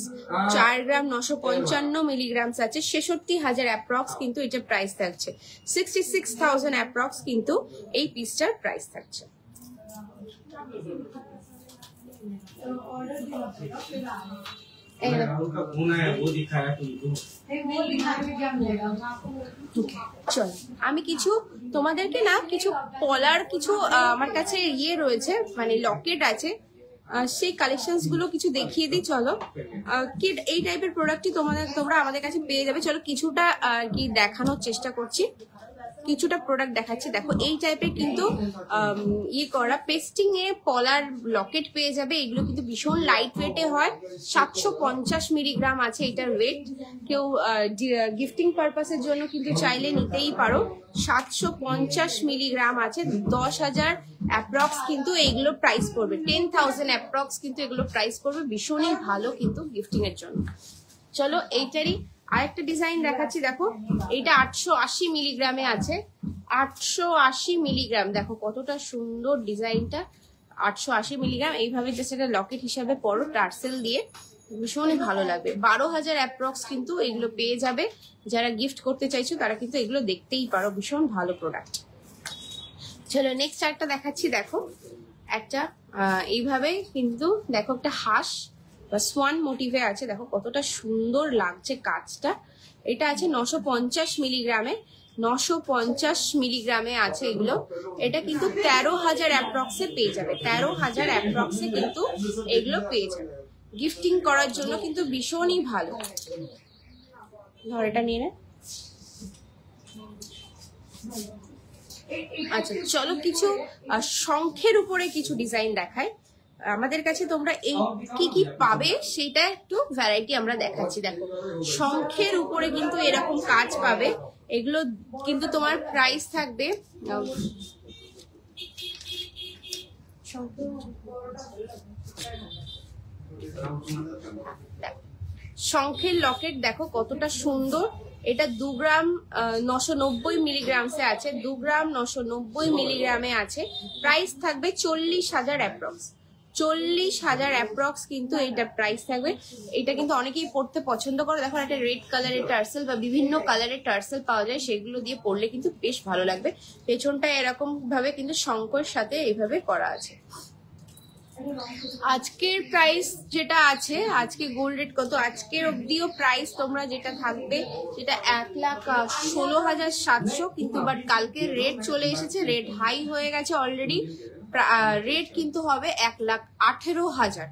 4 গ্রাম 955 মিলিগ্রামস আছে, 66,000 অ্যাপ্রক্স কিন্তু এটা প্রাইস থাকছে, 66,000 অ্যাপ্রক্স কিন্তু এই পিসটার প্রাইস থাকছে। চল আমি কিছু তোমাদেরকে না কিছু পলার কিছু আমার কাছে ইয়ে রয়েছে, মানে লকেট আছে, সেই কালেকশনস গুলো কিছু দেখিয়ে দিই। চলো কি এই টাইপের প্রোডাক্টই তোমরা আমাদের কাছে পেয়ে যাবে। চলো কিছুটা কি দেখানোর চেষ্টা করছি, কিছুটা প্রোডাক্ট দেখাচ্ছি। দেখো এই টাইপের কিন্তু ইয়ে করা পেস্টিং এ পলার লকেট পেয়ে যাবে। এগুলো কিন্তু ভীষণ লাইট ওয়েটে হয়, 750 মিলিগ্রাম আছে এটার ওয়েট। কেউ গিফটিং পারপাসের জন্য কিন্তু চাইলে নিতেই পারো। 750 মিলিগ্রাম আছে, 10,000 অ্যাপ্রক্স কিন্তু এইগুলো প্রাইস পড়বে, 10,000 অ্যাপ্রক্স কিন্তু এগুলো প্রাইস পড়বে। ভীষণই ভালো কিন্তু গিফটিং এর জন্য। চলো এইটারই আরেকটা ডিজাইন দেখাচ্ছি। দেখো এইটা 880 মিলিগ্রামে আছে, 880 মিলিগ্রাম। দেখো কতটা সুন্দর ডিজাইনটা, 880 মিলিগ্রাম। এইভাবে জাস্ট একটা লকেট হিসাবে পরো টার্সেল দিয়ে, ভীষণই ভালো লাগবে। 12,000 অ্যাপ্রক্স কিন্তু এগুলো পেয়ে যাবে। যারা গিফট করতে চাইছো তারা কিন্তু এগুলো দেখতেই পারো, ভীষণ ভালো প্রোডাক্ট। চলো নেক্সট একটা দেখাচ্ছি। দেখো একটা এইভাবে কিন্তু দেখো একটা হাঁস বা সোয়ান মোটিভে আছে, দেখো কতটা সুন্দর লাগছে কাজটা। এটা আছে 950 মিলিগ্রামে, 950 মিলিগ্রামে আছে এগুলো। এটা কিন্তু 13,000 অ্যাপ্রক্সে পেয়ে যাবে, 13,000 অ্যাপ্রক্সে কিন্তু এগুলো পেয়ে যাবে। গিফটিং করার জন্য কিন্তু ভীষণই ভালো। ধর এটা নিয়ে নে। আচ্ছা চলো কিছু শঙ্খের উপরে কিছু ডিজাইন দেখাই। আমাদের কাছে তোমরা এই কি কি পাবে সেটা একটু ভ্যারাইটি আমরা দেখাচ্ছি। দেখো শঙ্খের উপরে কিন্তু এরকম কাজ পাবে। এগুলো কিন্তু তোমার প্রাইস থাকবে, শঙ্খের লকেট দেখো কতটা সুন্দর। এটা 2 গ্রাম 990 মিলিগ্রামসে আছে, 2 গ্রাম 990 মিলিগ্রামে আছে। প্রাইস থাকবে 40,000 অ্যাপ্রক্স, 40,000 অ্যাপ্রক্স কিন্তু এইটা প্রাইস থাকবে। এটা কিন্তু অনেকেই পড়তে পছন্দ করে। দেখো একটা রেড কালারের টার্সেল বা বিভিন্ন কালারের টার্সেল পাওয়া যায়, সেগুলো দিয়ে পরলে কিন্তু বেশ ভালো লাগবে। পেছনটা এরকম ভাবে কিন্তু শঙ্খের সাথে এইভাবে করা আছে। আজকের প্রাইস যেটা আছে, আজকে গোল্ড রেট কত, আজকের অব্দিও প্রাইস তোমরা যেটা থাকবে সেটা 1,16,700, কিন্তু বাট কালকে রেট চলে এসেছে, রেট হাই হয়ে গেছে অলরেডি। রেট কিন্তু হবে 1,18,000,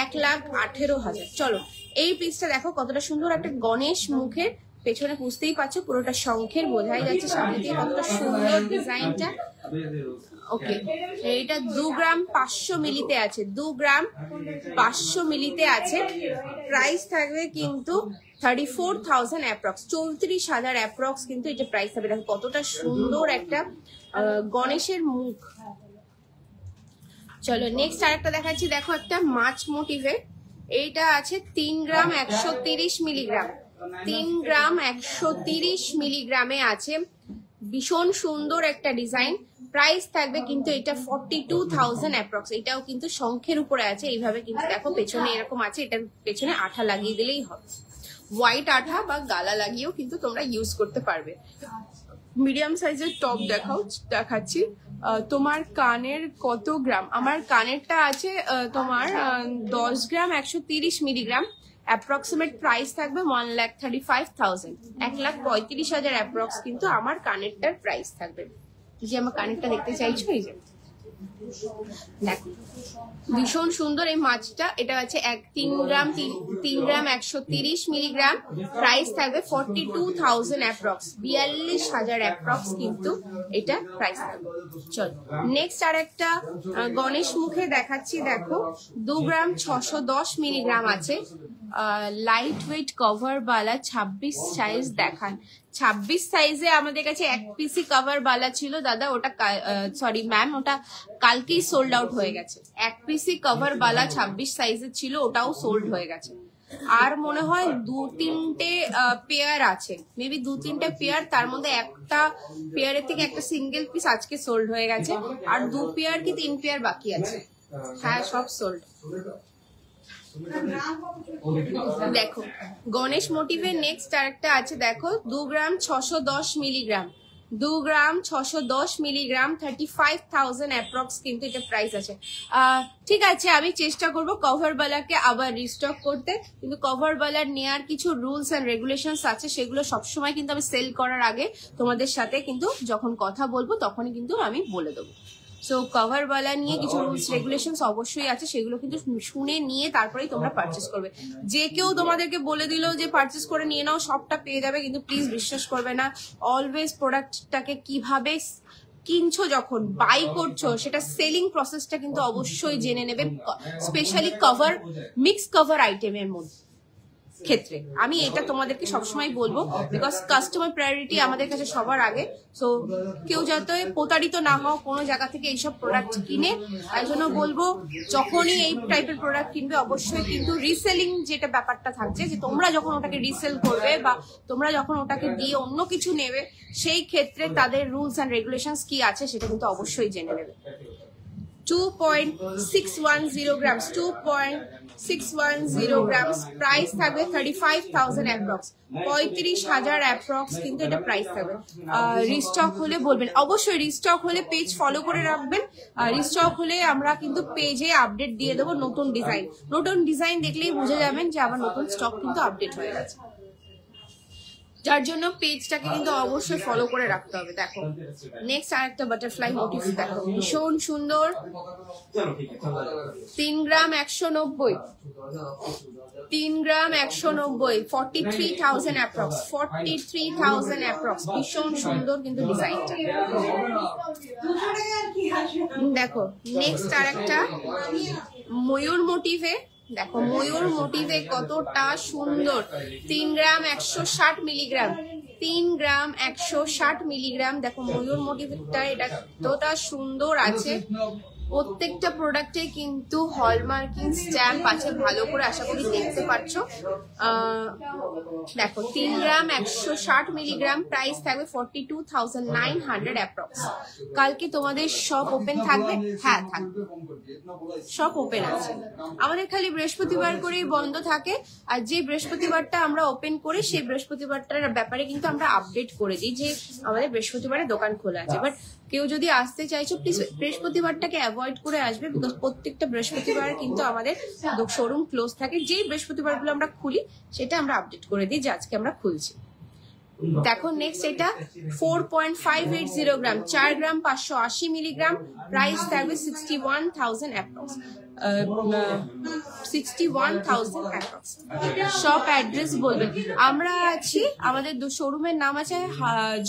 1,18,000। চলো এই পিসটা দেখো কতটা সুন্দর, একটা গণেশ মুখের, পেছনে বুঝতেই পারছো পুরোটা শঙ্খের, বোঝাই যাচ্ছে সামনে দিয়ে কতটা সুন্দর ডিজাইনটা। ওকে এইটা 2 গ্রাম 500 মিলিতে আছে, 2 গ্রাম 500 মিলিতে আছে। প্রাইস থাকবে কিন্তু 34,000 অ্যাপ্রক্স, 34,000 অ্যাপ্রক্স কিন্তু এটা প্রাইস থাকবে। দেখো কতটা সুন্দর একটা গণেশের মুখ। চলো নেক্সট আরেকটা দেখাচ্ছি। দেখো একটা মাছ মোটিভে, এইটা আছে 3 গ্রাম 130 মিলিগ্রাম, 3 গ্রাম 130 মিলিগ্রামে আছে। ভীষণ সুন্দর একটা ডিজাইন। প্রাইস থাকবে কিন্তু এটা 42,000 অ্যাপ্রক্স। এটাও কিন্তু শঙ্খের উপরে আছে এইভাবে, কিন্তু দেখো পেছনে এরকম আছে। এটার পেছনে আঠা লাগিয়ে দিলেই হবে, হোয়াইট আঠা বা গালা লাগিয়েও কিন্তু তোমরা ইউজ করতে পারবে। মিডিয়াম সাইজের টপ দেখাচ্ছি। তোমার কানের কত গ্রাম? আমার কানেরটা আছে তোমার 10 গ্রাম 130 মিলিগ্রাম। অ্যাপ্রক্সিমেট প্রাইস থাকবে 1,35,000, 1,35,000 অ্যাপ্রক্স কিন্তু আমার কানেরটার প্রাইস থাকবে। যে আমার কানেরটা দেখতে চাইছো, এই যে দেখো ভীষণ সুন্দর এই মাছটা। এটা আছে 3 গ্রাম 130 মিলিগ্রাম। প্রাইস থাকবে 42,000 অ্যাপ্রক্স, 42,000 অ্যাপ্রক্স কিন্তু এটা প্রাইস থাকবে। চল নেক্সট আর একটা গণেশ মুখে দেখাচ্ছি। দেখো 2 গ্রাম 610 মিলিগ্রাম আছে। লাইট ওয়েট কভার বালা 26 সাইজ দেখান। 26 সাইজে আমাদের কাছে এক পিসি কভার বালা ছিল দাদা, ওটা সরি ম্যাম, ওটা কালকেই সোল্ড আউট হয়ে গেছে। এক পিসি কভার বালা 26 সাইজের ছিল, ওটাও সোল্ড হয়ে গেছে। আর মনে হয় 2-3টে পেয়ার আছে, মেবি 2-3টে পেয়ার, তার মধ্যে একটা পেয়ারের থেকে একটা সিঙ্গেল পিস আজকে সোল্ড হয়ে গেছে, আর 2 পেয়ার কি 3 পেয়ার বাকি আছে। হ্যাঁ, সব সোল্ড। দেখো গণেশ মোটিভের নেক্সট আরেকটা আছে, দেখো 2 গ্রাম 610 মিলিগ্রাম, 2 গ্রাম 610 মিলিগ্রাম 35,000 অ্যাপ্রক্স কিন্তু এটা প্রাইস আছে। ঠিক আছে, আমি চেষ্টা করব কভার বালাকে আবার রিস্টক করতে, কিন্তু কভার বালার নেয়ার কিছু রুলস এন্ড রেগুলেশনস আছে, সেগুলো সবসময় কিন্তু আমি সেল করার আগে তোমাদের সাথে কিন্তু যখন কথা বলবো তখনই কিন্তু আমি বলে দেবো। সো কভার বালা নিয়ে কিছু রুলস রেগুলেশনস অবশ্যই আছে, সেগুলো কিন্তু শুনে নিয়ে তারপরেই তোমরা পারচেস করবে। যে কেউ তোমাদেরকে বলে দিল যে পারচেস করে নিয়ে নাও, সবটা পেয়ে যাবে, কিন্তু প্লিজ বিশ্বাস করবে না। অলওয়েজ প্রোডাক্টটাকে কিভাবে কিনছো, যখন বাই করছো, সেটা সেলিং প্রসেসটা কিন্তু অবশ্যই জেনে নেবে, স্পেশালি কভার মিক্স কভার আইটেমের মধ্যে ক্ষেত্রে। আমি এটা তোমাদেরকে সবসময় বলবো, বিকজ কাস্টমার প্রায়োরিটি আমাদের কাছে সবার আগে। সো কেউ যাতে প্রতারিত না হও কোনো জায়গা থেকে এইসব প্রোডাক্ট কিনে। তাই জন্য বলবো, যখনই এই টাইপের প্রোডাক্ট কিনবে অবশ্যই কিন্তু রিসেলিং যেটা ব্যাপারটা থাকছে, যে তোমরা যখন ওটাকে রিসেল করবে বা তোমরা যখন ওটাকে দিয়ে অন্য কিছু নেবে, সেই ক্ষেত্রে তাদের রুলস অ্যান্ড রেগুলেশনস কি আছে সেটা কিন্তু অবশ্যই জেনে নেবে। 2.610 গ্রামস, 2.610 গ্রামস, প্রাইস থাকবে 35,000 অ্যাপ্রক্স, 35,000 অ্যাপ্রক্স কিন্তু এটা প্রাইস থাকবে। রিস্টক হলে বলবেন, অবশ্যই রিস্টক হলে পেজ ফলো করে রাখবেন। রিস্টক হলে আমরা কিন্তু পেজে আপডেট দিয়ে দেবো নতুন ডিজাইন দেখলেই বুঝে যাবেন যে আবার নতুন স্টক কিন্তু আপডেট হয়ে গেছে, যার জন্য পেজটাকে কিন্তু অবশ্যই ফলো করে রাখতে হবে। দেখো নেক্সট আর একটা বাটারফ্লাই মোটিভ, দেখো ভীষণ সুন্দর, 3 গ্রাম 190, 3 গ্রাম 190, 43,000 অ্যাপ্রক্স, 43,000 অ্যাপ্রক্স, ভীষণ সুন্দর কিন্তু ডিজাইনটা। দেখো নেক্সট আর একটা ময়ূর মোটিভে, দেখো ময়ূর মোটিভে কতটা সুন্দর, 3 গ্রাম 160 মিলিগ্রাম, 3 গ্রাম 160 মিলিগ্রাম। দেখো ময়ূর মোটিভটা এটা কতটা সুন্দর আছে, প্রত্যেকটা প্রোডাক্টে কিন্তু হলমার্কিং স্ট্যাম্প আছে, ভালো করে আশা করি দেখতে পাচ্ছ। দেখো 3 গ্রাম 160 মিলিগ্রাম, প্রাইস থাকবে 42,900 অ্যাপ্রক্স। কালকে তোমাদের সব ওপেন থাকবে? হ্যাঁ থাকবে, সব ওপেন আছে। আমাদের খালি বৃহস্পতিবার করেই বন্ধ থাকে, আর যে বৃহস্পতিবারটা আমরা ওপেন করি সেই বৃহস্পতিবারটার ব্যাপারে কিন্তু আমরা আপডেট করে দিই যে আমাদের বৃহস্পতিবারে দোকান খোলা আছে। বাট কেউ যদি আসতে চাইছো প্লিজ বৃহস্পতিবারটাকে অ্যাভয়েড করে আসবে, বিকজ প্রত্যেকটা বৃহস্পতিবার কিন্তু আমাদের শোরুম ক্লোজ থাকে। যেই বৃহস্পতিবারগুলো আমরা খুলি সেটা আমরা আপডেট করে দিই যে আজকে আমরা খুলছি। দেখো নেক্সট এটা 4.580 গ্রাম, 4 গ্রাম 580 মিলিগ্রাম, প্রাইস থাকবে 61,000 অ্যাপ্রক্স, 61,000 অ্যাপ্রক্স। শপ অ্যাড্রেস বলবেন, আমরা আছি, আমাদের শোরুমের নাম আছে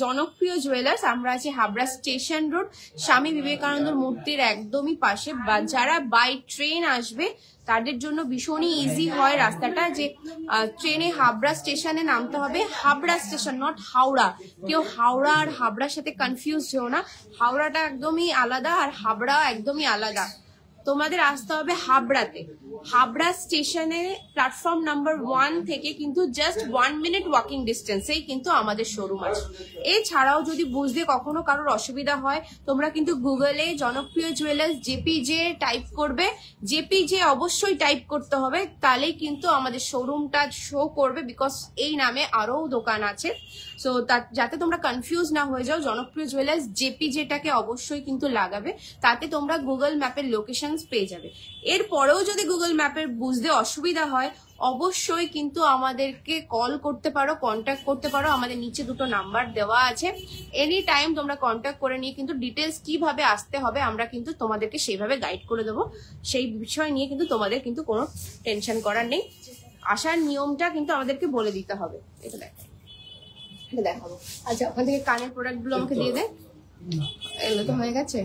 জনপ্রিয় জুয়েলার্স, আমরা আছি হাবড়া স্টেশন রোড, স্বামী বিবেকানন্দ মূর্তির একদমই পাশে। বা যারা বাই ট্রেন আসবে তাদের জন্য ভীষণই ইজি হয় রাস্তাটা, যে ট্রেনে হাবড়া স্টেশনে নামতে হবে, হাবড়া স্টেশন নট হাওড়া। কেউ হাওড়া আর হাবড়ার সাথে কনফিউজ হও না, হাওড়াটা একদমই আলাদা আর হাবড়া একদমই আলাদা। তোমাদের আসতে হবে হাবড়াতে, হাবড়া স্টেশনে প্ল্যাটফর্ম নাম্বার 1 থেকে কিন্তু জাস্ট 1 মিনিট ওয়াকিং ডিস্টেন্সেই কিন্তু আমাদের শোরুম আছে। এছাড়াও যদি বুঝতে কখনো কারোর অসুবিধা হয়, তোমরা কিন্তু গুগলে জনপ্রিয় জুয়েলার্স জেপিজে টাইপ করবে, জেপিজে অবশ্যই টাইপ করতে হবে, তাহলেই কিন্তু আমাদের শোরুমটা শো করবে, বিকজ এই নামে আরো দোকান আছে। সো যাতে তোমরা কনফিউজ না হয়ে যাও, জনপ্রিয় জুয়েলার্স জেপিজেটাকে অবশ্যই কিন্তু লাগাবে, তাতে তোমরা গুগল ম্যাপের লোকেশন পেয়ে যাবে। এরপরেও যদি গুগল ম্যাপের বুঝতে অসুবিধা হয়, অবশ্যই কিন্তু আমাদেরকে কল করতে পারো, কন্ট্যাক্ট করতে পারো, আমাদের নিচে 2টো নাম্বার দেওয়া আছে। এনি টাইম তোমরা কন্ট্যাক্ট করে নিয়ে কিন্তু ডিটেলস কিভাবে আসতে হবে আমরা কিন্তু তোমাদেরকে সেইভাবে গাইড করে দেবো। সেই বিষয় নিয়ে কিন্তু তোমাদের কিন্তু কোনো টেনশন করার নেই, আসার নিয়মটা কিন্তু আমাদেরকে বলে দিতে হবে। এটা দেখাবো। আচ্ছা, ওখান থেকে কানের প্রোডাক্ট গুলো আমাকে দিয়ে দে, এগুলো তো হয়ে গেছে।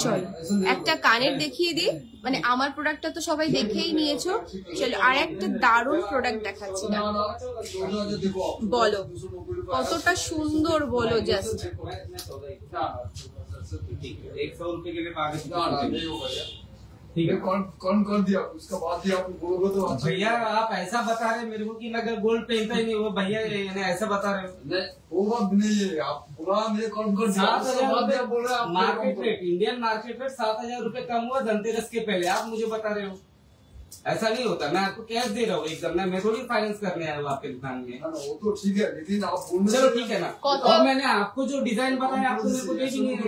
চলো একটা কানের দেখিয়ে দিই, মানে আমার প্রোডাক্টটা তো সবাই দেখেই নিয়েছো। চলো আর একটা দারুণ প্রোডাক্ট দেখাচ্ছি না, বলো কতটা সুন্দর, বলো জাস্ট। ठीक है। कौन कर दिया उसका बाद दिया आप बोलोगे तो अच्छा। भैया आप ऐसा बता रहे मेरे को कि मैं अगर गोल्ड पहनता ही नहीं, वो भैया ने ऐसा बता रहे हो। नहीं वो बात नहीं है, आप पूरा मुझे कौन कर दिया उसका बाद दिया बोल रहे हैं आप। Market rate, Indian market rate 7,000 रुपए कम हुआ धनतेरस के पहले, आप मुझे बता रहे हो। ऐसा नहीं होता, मैं आपको कैश दे रहा हूँ एकदम, मैं थोड़ी फाइनेंस करने आया हूँ आपके दुकान में। वो तो ठीक है, लेकिन आप बोल चलो ठीक है ना, और मैंने आपको जो डिजाइन बताया आपको मेरे को दे दी नहीं है।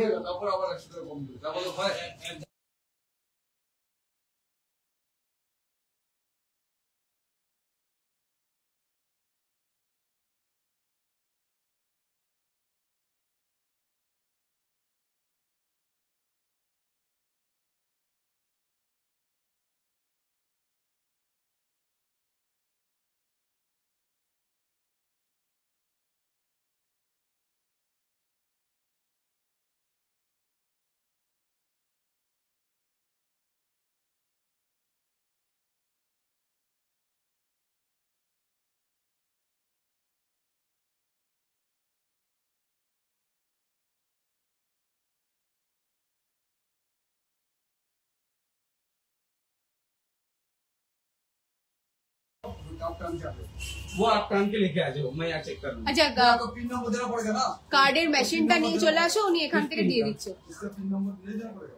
वो आप টান के लेके आ जाओ, मैं यहाँ चेक कर लूँ। আচ্ছা तो पिन नंबर देना पड़ेगा ना। কার্ডের মেশিনটা নিয়ে চলে আসো, উনি এখান থেকে দিয়ে দিচ্ছে। इसका पिन नंबर नहीं देना पड़ेगा।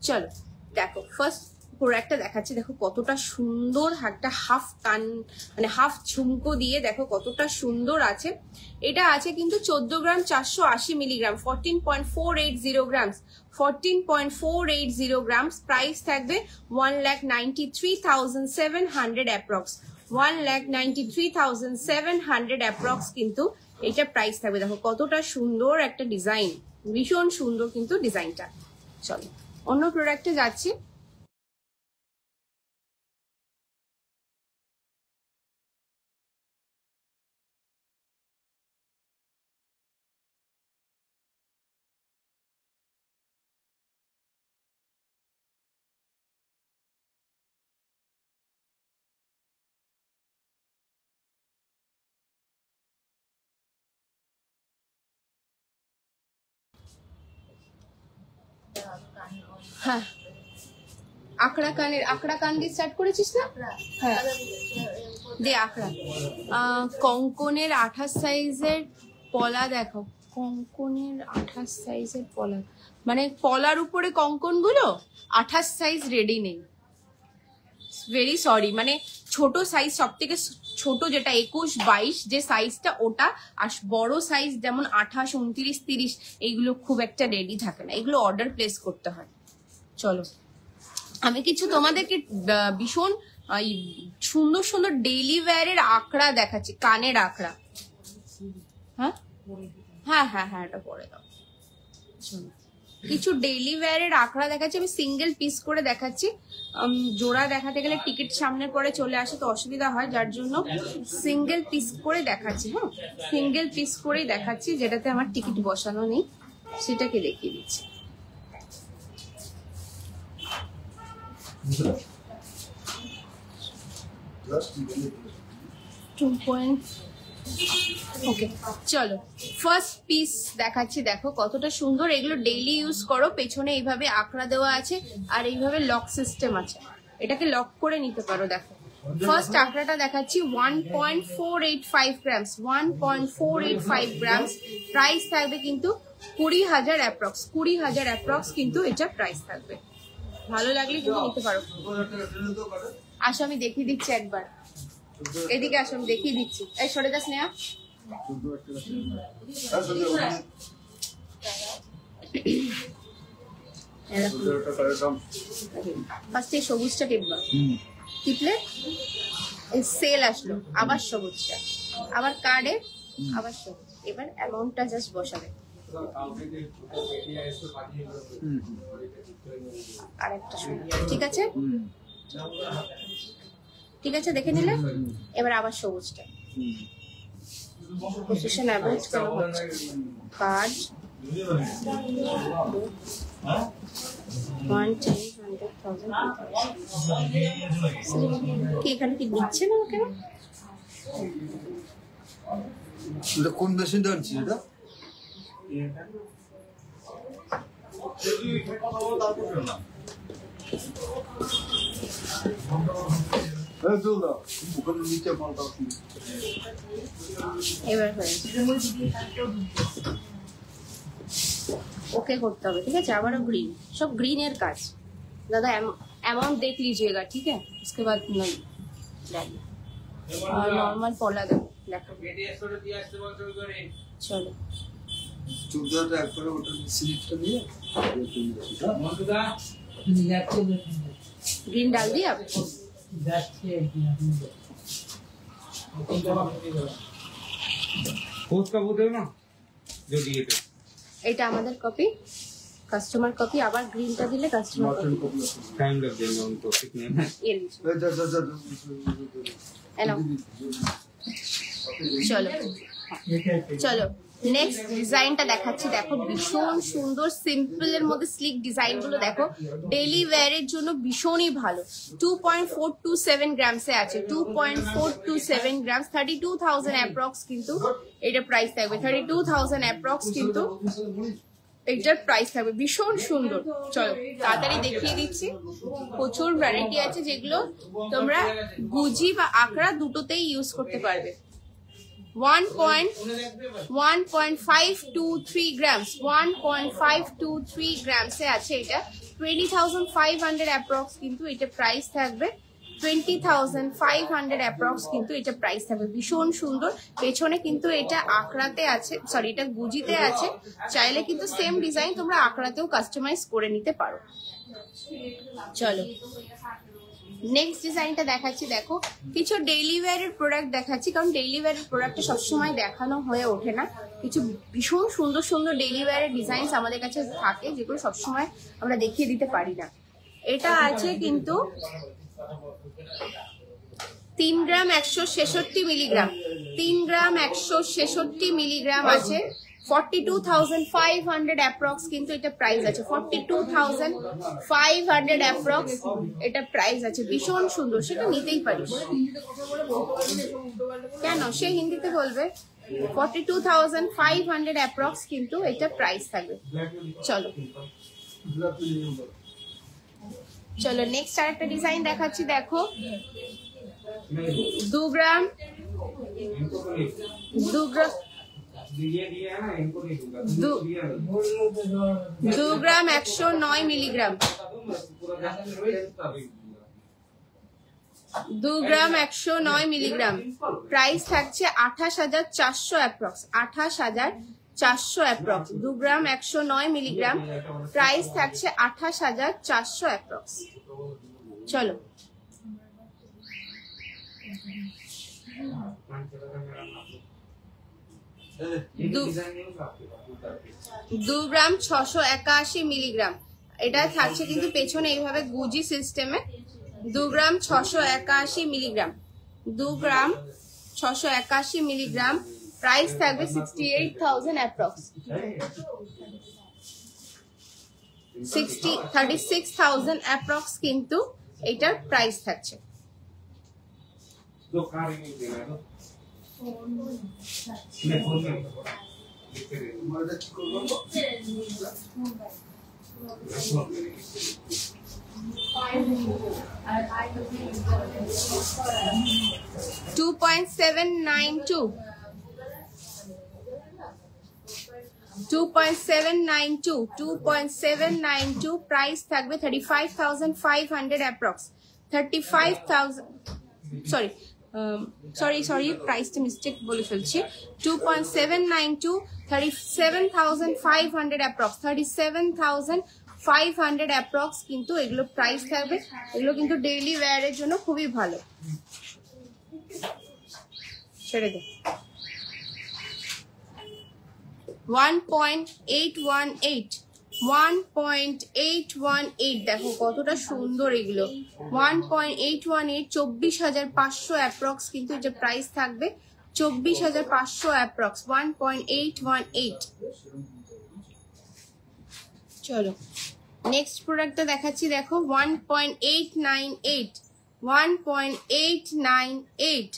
চলো দেখো ফার্স্ট প্রোডাক্টটা দেখাচ্ছি, দেখো কতটা সুন্দর, একটা হাফ কান মানে হাফ ঝুমকো দিয়ে দেখো কতটা সুন্দর আছে। এটা আছে কিন্তু 14 গ্রাম 480 মিলিগ্রাম, 14.480 গ্রামস, 14.480 গ্রামস। প্রাইস থাকবে 1,93,700 অ্যাপ্রক্স, 1,93,700 অ্যাপ্রক্স কিন্তু এটা প্রাইস থাকবে। দেখো কতটা সুন্দর একটা ডিজাইন, ভীষণ সুন্দর কিন্তু ডিজাইনটা। চলো অন্য প্রোডাক্টে যাচ্ছি। হ্যাঁ আকড়া কান দিয়ে স্টার্ট করেছিস না? হ্যাঁ দে আকড়া। কঙ্কনের 28 সাইজের পলা দেখো, কঙ্কনের 28 সাইজের পলা, মানে পলার উপরে কঙ্কন গুলো 28 সাইজ রেডি নেই, ভেরি সরি, মানে ছোট সাইজ সব থেকে ছোট যেটা 21-22 যে সাইজটা ওটা, আর বড় সাইজ যেমন 28, 29, 30 এইগুলো খুব একটা রেডি থাকে না, এগুলো অর্ডার প্লেস করতে হয়। চলো আমি কিছু তোমাদেরকে ভীষণ সুন্দর সুন্দর ডেইলি ওয়্যারের আঁকড়া দেখাচ্ছি, কানের আঁকড়া। হ্যাঁ হ্যাঁ হ্যাঁ হ্যাঁ এটা পরে দাও। কিছু ডেইলি ওয়্যারের আঁকড়া দেখাচ্ছি, আমি সিঙ্গেল পিস করে দেখাচ্ছি, জোড়া দেখাতে গেলে টিকিট সামনের পরে চলে আসে তো অসুবিধা হয়, যার জন্য সিঙ্গেল পিস করে দেখাচ্ছি। হ্যাঁ সিঙ্গেল পিস করেই দেখাচ্ছি, যেটাতে আমার টিকিট বসানো নেই সেটাকে দেখিয়ে দিচ্ছি। ওকে চলো ফার্স্ট পিস দেখাচ্ছি, দেখো কতটা সুন্দর, এগুলো ডেইলি ইউজ করো। পেছনে এইভাবে আঁকড়া দেওয়া আছে আর এইভাবে লক সিস্টেম আছে, এটাকে লক করে নিতে পারো। দেখো ফার্স্ট আঁকড়াটা দেখাচ্ছি 1.485 গ্রামস, 1.485 গ্রামস। প্রাইস থাকবে কিন্তু 20,000 অ্যাপ্রক্স, 20,000 অ্যাপ্রক্স কিন্তু এটা প্রাইস থাকবে। ভালো লাগলে কিন্তু নিতে পারো। আসো আমি দেখিয়ে দিচ্ছি একবার, এদিকে আসো আমি দেখিয়ে দিচ্ছি। এই সরে যা স্নেহা। ফার্স্টে সবুজটা টিপবা, টিপলে সেল আসলো, আবার সবুজটা, আবার কার্ডে আবার সবুজ। এবার অ্যামাউন্টটা জাস্ট বসাবে, আরেকটা ঠিক আছে, ঠিক আছে দেখে নিলে। এবার আবার সবুজটা, পজিশন অ্যাভারেজ করা হচ্ছে, কার্ড 110 কি এখানে কি দিচ্ছে না কেন? এটা কোন মেশিনটা আনছি এটা? এই চল দাও, ওখানে নিচে মালটা আছে। এবার হয়েছে, ওকে করতে হবে, ঠিক আছে? আবারও গ্রিন, सब ग्रीन এর কাজ। दादा अमाउंट देख लीजिएगा, ठीक है? उसके बाद नहीं डालिए और नॉर्मल पॉला देखो। चलो চুলদারটা একবারে ওটা সিলিপটা দিয়ে ग्रीन डाल दिया आप? पोस्ट का वो दे ना जो दिए थे। এটা আমাদের কপি, কাস্টমার কপি। আবার গ্রিনটা দিলে কাস্টমার কপি। टाइम लग जाएगा उनको सीखने में। ये लीजिए, है ना? চলো চলো নেক্সট ডিজাইনটা দেখাচ্ছি। দেখো ভীষণ সুন্দর, সিম্পল এর মধ্যে স্লিক ডিজাইন গুলো দেখো, ডেইলি ওয়্যারের জন্য ভীষণই ভালো। 2.427 গ্রামসে আছে, 2.427 গ্রাম, 32,000 অ্যাপ্রক্স কিন্তু এটা প্রাইস থাকবে, 32,000 অ্যাপ্রক্স কিন্তু এইটার প্রাইস থাকবে। ভীষণ সুন্দর। চলো তাড়াতাড়ি দেখিয়ে দিচ্ছি। প্রচুর ভ্যারাইটি আছে যেগুলো তোমরা গুজি বা আকড়া দুটোতেই ইউজ করতে পারবে। 1.523 grams, 1.523 grams এ আছে এটা। 20,500 অ্যাপ্রক্স কিন্তু এটা প্রাইস থাকবে, 20,500 অ্যাপ্রক্স কিন্তু এটা প্রাইস থাকবে। ভীষণ সুন্দর। পেছনে কিন্তু এটা আকড়াতে আছে, সরি এটা গুজিতে আছে। চাইলে কিন্তু সেম ডিজাইন তোমরা আকড়াতেও কাস্টমাইজ করে নিতে পারো। চলো নেক্সট ডিজাইনটা দেখাচ্ছি। দেখো কিছু ডেইলি ওয়্যারের প্রোডাক্ট দেখাচ্ছি, কারণ ডেইলি ওয়্যারের প্রোডাক্টটা সবসময় দেখানো হয়ে ওঠে না। কিছু ভীষণ সুন্দর সুন্দর ডেইলি ওয়্যারের ডিজাইনস আমাদের কাছে থাকে যেগুলো সবসময় আমরা দেখিয়ে দিতে পারি না। এটা আছে কিন্তু 3 গ্রাম 166 মিলিগ্রাম, 3 গ্রাম 166 মিলিগ্রাম আছে। 42,500 অ্যাপ্রক্স কিন্তু এটা প্রাইস আছে, 42,500 অ্যাপ্রক্স এটা প্রাইস আছে। ভীষণ সুন্দর, সেটা নিতেই পারিস। কেন সে হিন্দিতে বলবে? 42,500 অ্যাপ্রক্স কিন্তু এটা প্রাইস থাকবে। চলো চলো নেক্সট আরেকটা ডিজাইন দেখাচ্ছি। দেখো 2 গ্রাম 109 মিলিগ্রাম, 2 গ্রাম 109 মিলিগ্রাম প্রাইস থাকছে 28,400 অ্যাপ্রক্স, 28,400 অ্যাপ্রক্স। 2 গ্রাম 109 মিলিগ্রাম প্রাইস থাকছে 28,400 অ্যাপ্রক্স। চলো 2 গ্রাম 681 মিলিগ্রাম এটা থাকছে কিন্তু পেছনে এইভাবে গুজি সিস্টেমে। 2 গ্রাম 681 মিলিগ্রাম, 2 গ্রাম 681 মিলিগ্রাম প্রাইস থাকবে 68,000 অ্যাপ্রক্স, 36,000 অ্যাপ্রক্স কিন্তু এটার প্রাইস থাকছে। Two point seven nine two price থাকবে 35,500 অ্যাপ্রক্স, 35,000 সরি প্রাইসটা মিস্টেক বলে ফেলছি। 2.792 37,500 অ্যাপ্রক্স, 37,500 অ্যাপ্রক্স কিন্তু এগুলো প্রাইস থাকবে। এগুলো কিন্তু ডেইলি ওয়্যারের জন্য খুবই ভালো। ছেড়ে দে। 1.818 দেখো কতটা সুন্দর এগুলো। 1.818 24,500 অ্যাপ্রক্স কিন্তু এটা প্রাইস থাকবে, 24,500 অ্যাপ্রক্স, 1.818। চলো নেক্সট প্রোডাক্টটা দেখাচ্ছি, দেখো 1.898, 1.898,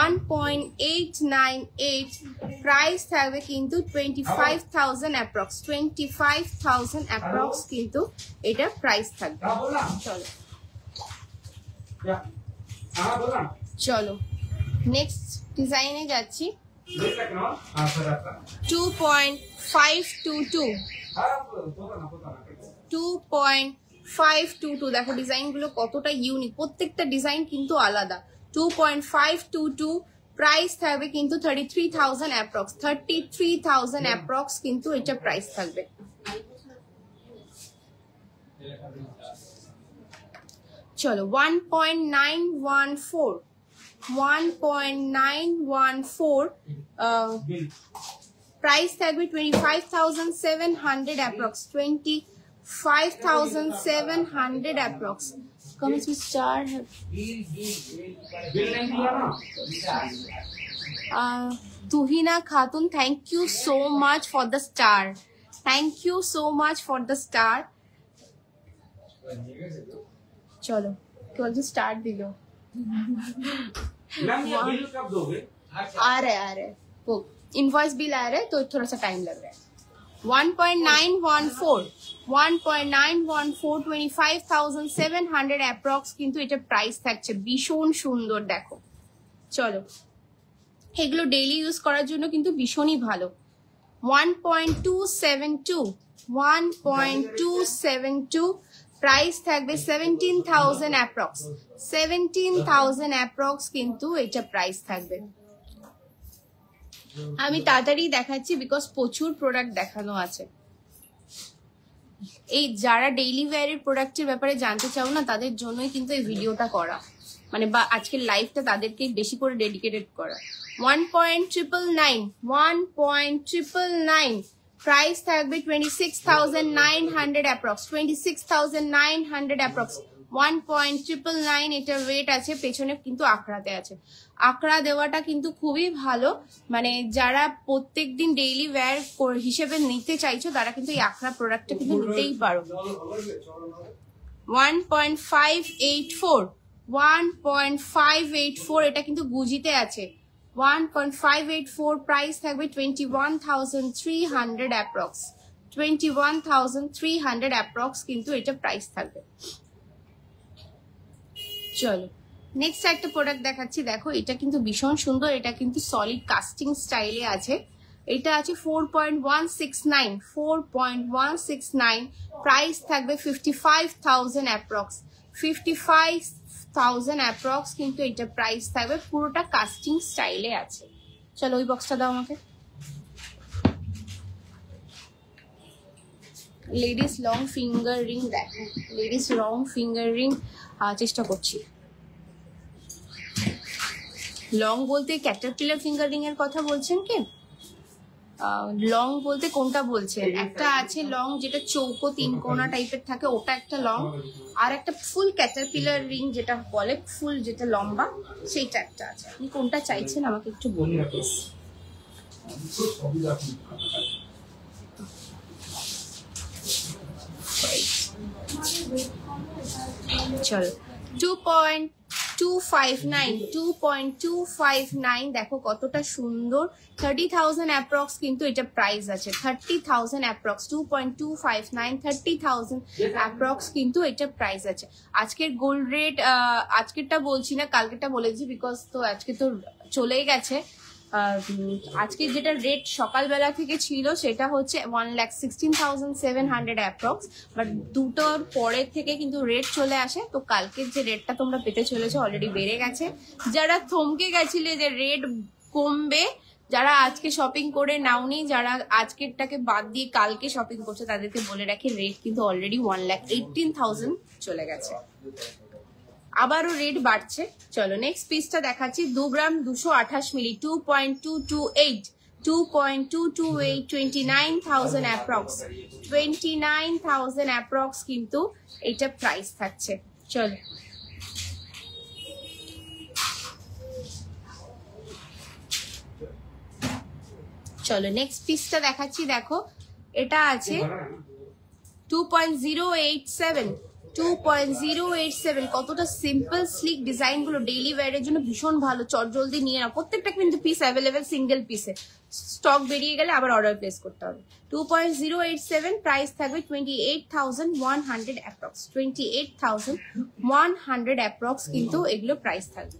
1.898 প্রাইস থাকবে কিন্তু 25,000 অ্যাপ্রক্স, 25,000 অ্যাপ্রক্স কিন্তু এটা প্রাইস থাকবে। চলো চলো নেক্সট ডিজাইনে যাচ্ছি। 2.522, 2.522 দেখো ডিজাইন গুলো কতটা ইউনিক, প্রত্যেকটা ডিজাইন কিন্তু আলাদা। 2.522 প্রাইস থাকবে কিন্তু 33,000 অ্যাপ্রক্স, 33,000 অ্যাপ্রক্স কিন্তু এটা প্রাইস থাকবে। চলো 1.914, 1.914 প্রাইস থাকবে 25,700 অ্যাপ্রক্স, 25,700 অ্যাপ্রক্স। कमेंट्स में स्टार है। तुहिना खातून, thank you so much for the star, thank you so much for the star. चलो तो स्टार्ट दिलो। बिल कब दोगे? आ रहे वो इनवॉइस बिल आ रहे तो थोड़ा सा टाइम लग रहा है। 1.914, 1.914 25,700 অ্যাপ্রক্স কিন্তু এটা প্রাইস থাকছে। ভীষণ সুন্দর দেখো। চলো এগুলো ডেইলি ইউজ করার জন্য কিন্তু ভীষণই ভালো। 1.272, 1.272 প্রাইস থাকবে 17,000 অ্যাপ্রক্স, 17,000 অ্যাপ্রক্স কিন্তু এটা প্রাইস থাকবে। আমি তাড়াতাড়ি দেখাচ্ছি বিকজ প্রচুর প্রোডাক্ট দেখানো আছে। এই যারা ডেইলি ওয়্যারের প্রোডাক্টের ব্যাপারে জানতে চাও না তাদের জন্যই কিন্তু এই ভিডিওটা করা, মানে বা আজকের লাইভটা তাদেরকে বেশি করে ডেডিকেটেড করা। 1.999, 1.999 প্রাইস থাকবে 26,900 অ্যাপ্রক্স, 26,900 অ্যাপ্রক্স। 1.999 এটার ওয়েট আছে, পেছনে কিন্তু আঁকড়াতে আছে। আঁকড়া দেওয়াটা কিন্তু খুবই ভালো, মানে যারা প্রত্যেকদিন ডেইলি ওয়্যার হিসেবে নিতে চাইছো তারা কিন্তু এই আঁকড়া প্রোডাক্টটা কিন্তু নিতেই পারো। 1.584, 1.584 এটা কিন্তু গুজিতে আছে। 1.584 প্রাইস থাকবে 21,300 অ্যাপ্রক্স, 21,300 অ্যাপ্রক্স কিন্তু এটা প্রাইস থাকবে। চলো নেক্সট একটা প্রোডাক্ট দেখাচ্ছি, দেখো এটা কিন্তু ভীষণ সুন্দর, এটা কিন্তু সলিড কাস্টিং স্টাইলে আছে। এটা আছে 4.169, 4.169 প্রাইস থাকবে 55,000 অ্যাপ্রক্স, 55,000 অ্যাপ্রক্স কিন্তু এটা প্রাইস থাকবে। পুরোটা কাস্টিং স্টাইলে আছে। চলো ওই বক্সটা দাও আমাকে। লেডিস লং ফিঙ্গার রিং দেখো, লেডিস লং ফিঙ্গার রিং চেষ্টা করছি। লং বলতে ক্যাটারপিলার ফিঙ্গার রিং এর কথা বলছেন কি? লং বলতে কোনটা বলছেন? একটা আছে লং যেটা চৌকো তিন কোনা টাইপের থাকে, ওটা একটা লং। আর একটা ফুল ক্যাটারপিলার রিং যেটা বলে ফুল, যেটা লম্বা, সেইটা একটা আছে। আপনি কোনটা চাইছেন আমাকে একটু বলুন প্লিজ। চলো 2.259, 2.259 দেখো কতটা সুন্দর। 30,000 অ্যাপ্রক্স কিন্তু এটা প্রাইস আছে, 30,000 অ্যাপ্রক্স। 2.259, 30,000 অ্যাপ্রক্স কিন্তু এটা প্রাইস আছে। আজকের গোল্ড রেট আজকেরটা বলছি না, কালকেরটা বলেছি বিকজ তো আজকে তো চলেই গেছে। আজকে যেটা রেট সকালবেলা থেকে ছিল সেটা হচ্ছে 1,16,700 অ্যাপ্রক্স, বাট দুটোর পরের থেকে কিন্তু রেট চলে আসে। তো কালকের যে রেটটা তোমরা পেতে চলেছো অলরেডি বেড়ে গেছে। যারা থমকে গেছিলে যে রেট কমবে, যারা আজকে শপিং করে নাওনি, যারা আজকেরটাকে বাদ দিয়ে কালকে শপিং করছে তাদেরকে বলে রাখি রেট কিন্তু অলরেডি 1,18,000 চলে গেছে, আবারও রেট বাড়ছে। চলো নেক্সট পিসটা দেখাচ্ছি, 2 গ্রাম 228 মিলি, 2.228, 2.228, 29,000 অ্যাপ্রক্স, 29,000 অ্যাপ্রক্স কিন্তু এটা প্রাইস থাকছে। চলো চলো নেক্সট পিসটা দেখাচ্ছি, দেখো এটা আছে 2.087, 2.087। কতটা সিম্পল স্লিক ডিজাইন গুলো ডেইলি ওয়্যারের জন্য ভীষণ ভালো। চটজলদি নিয়ে নাও, প্রত্যেকটা কিন্তু পিস অ্যাভেলেবেল, সিঙ্গেল পিসে। স্টক বেরিয়ে গেলে আবার অর্ডার প্লেস করতে হবে। 2.087, প্রাইস থাকবে 28,100 অ্যাপ্রক্স, 28,100 অ্যাপ্রক্স কিন্তু এগুলো প্রাইস থাকবে।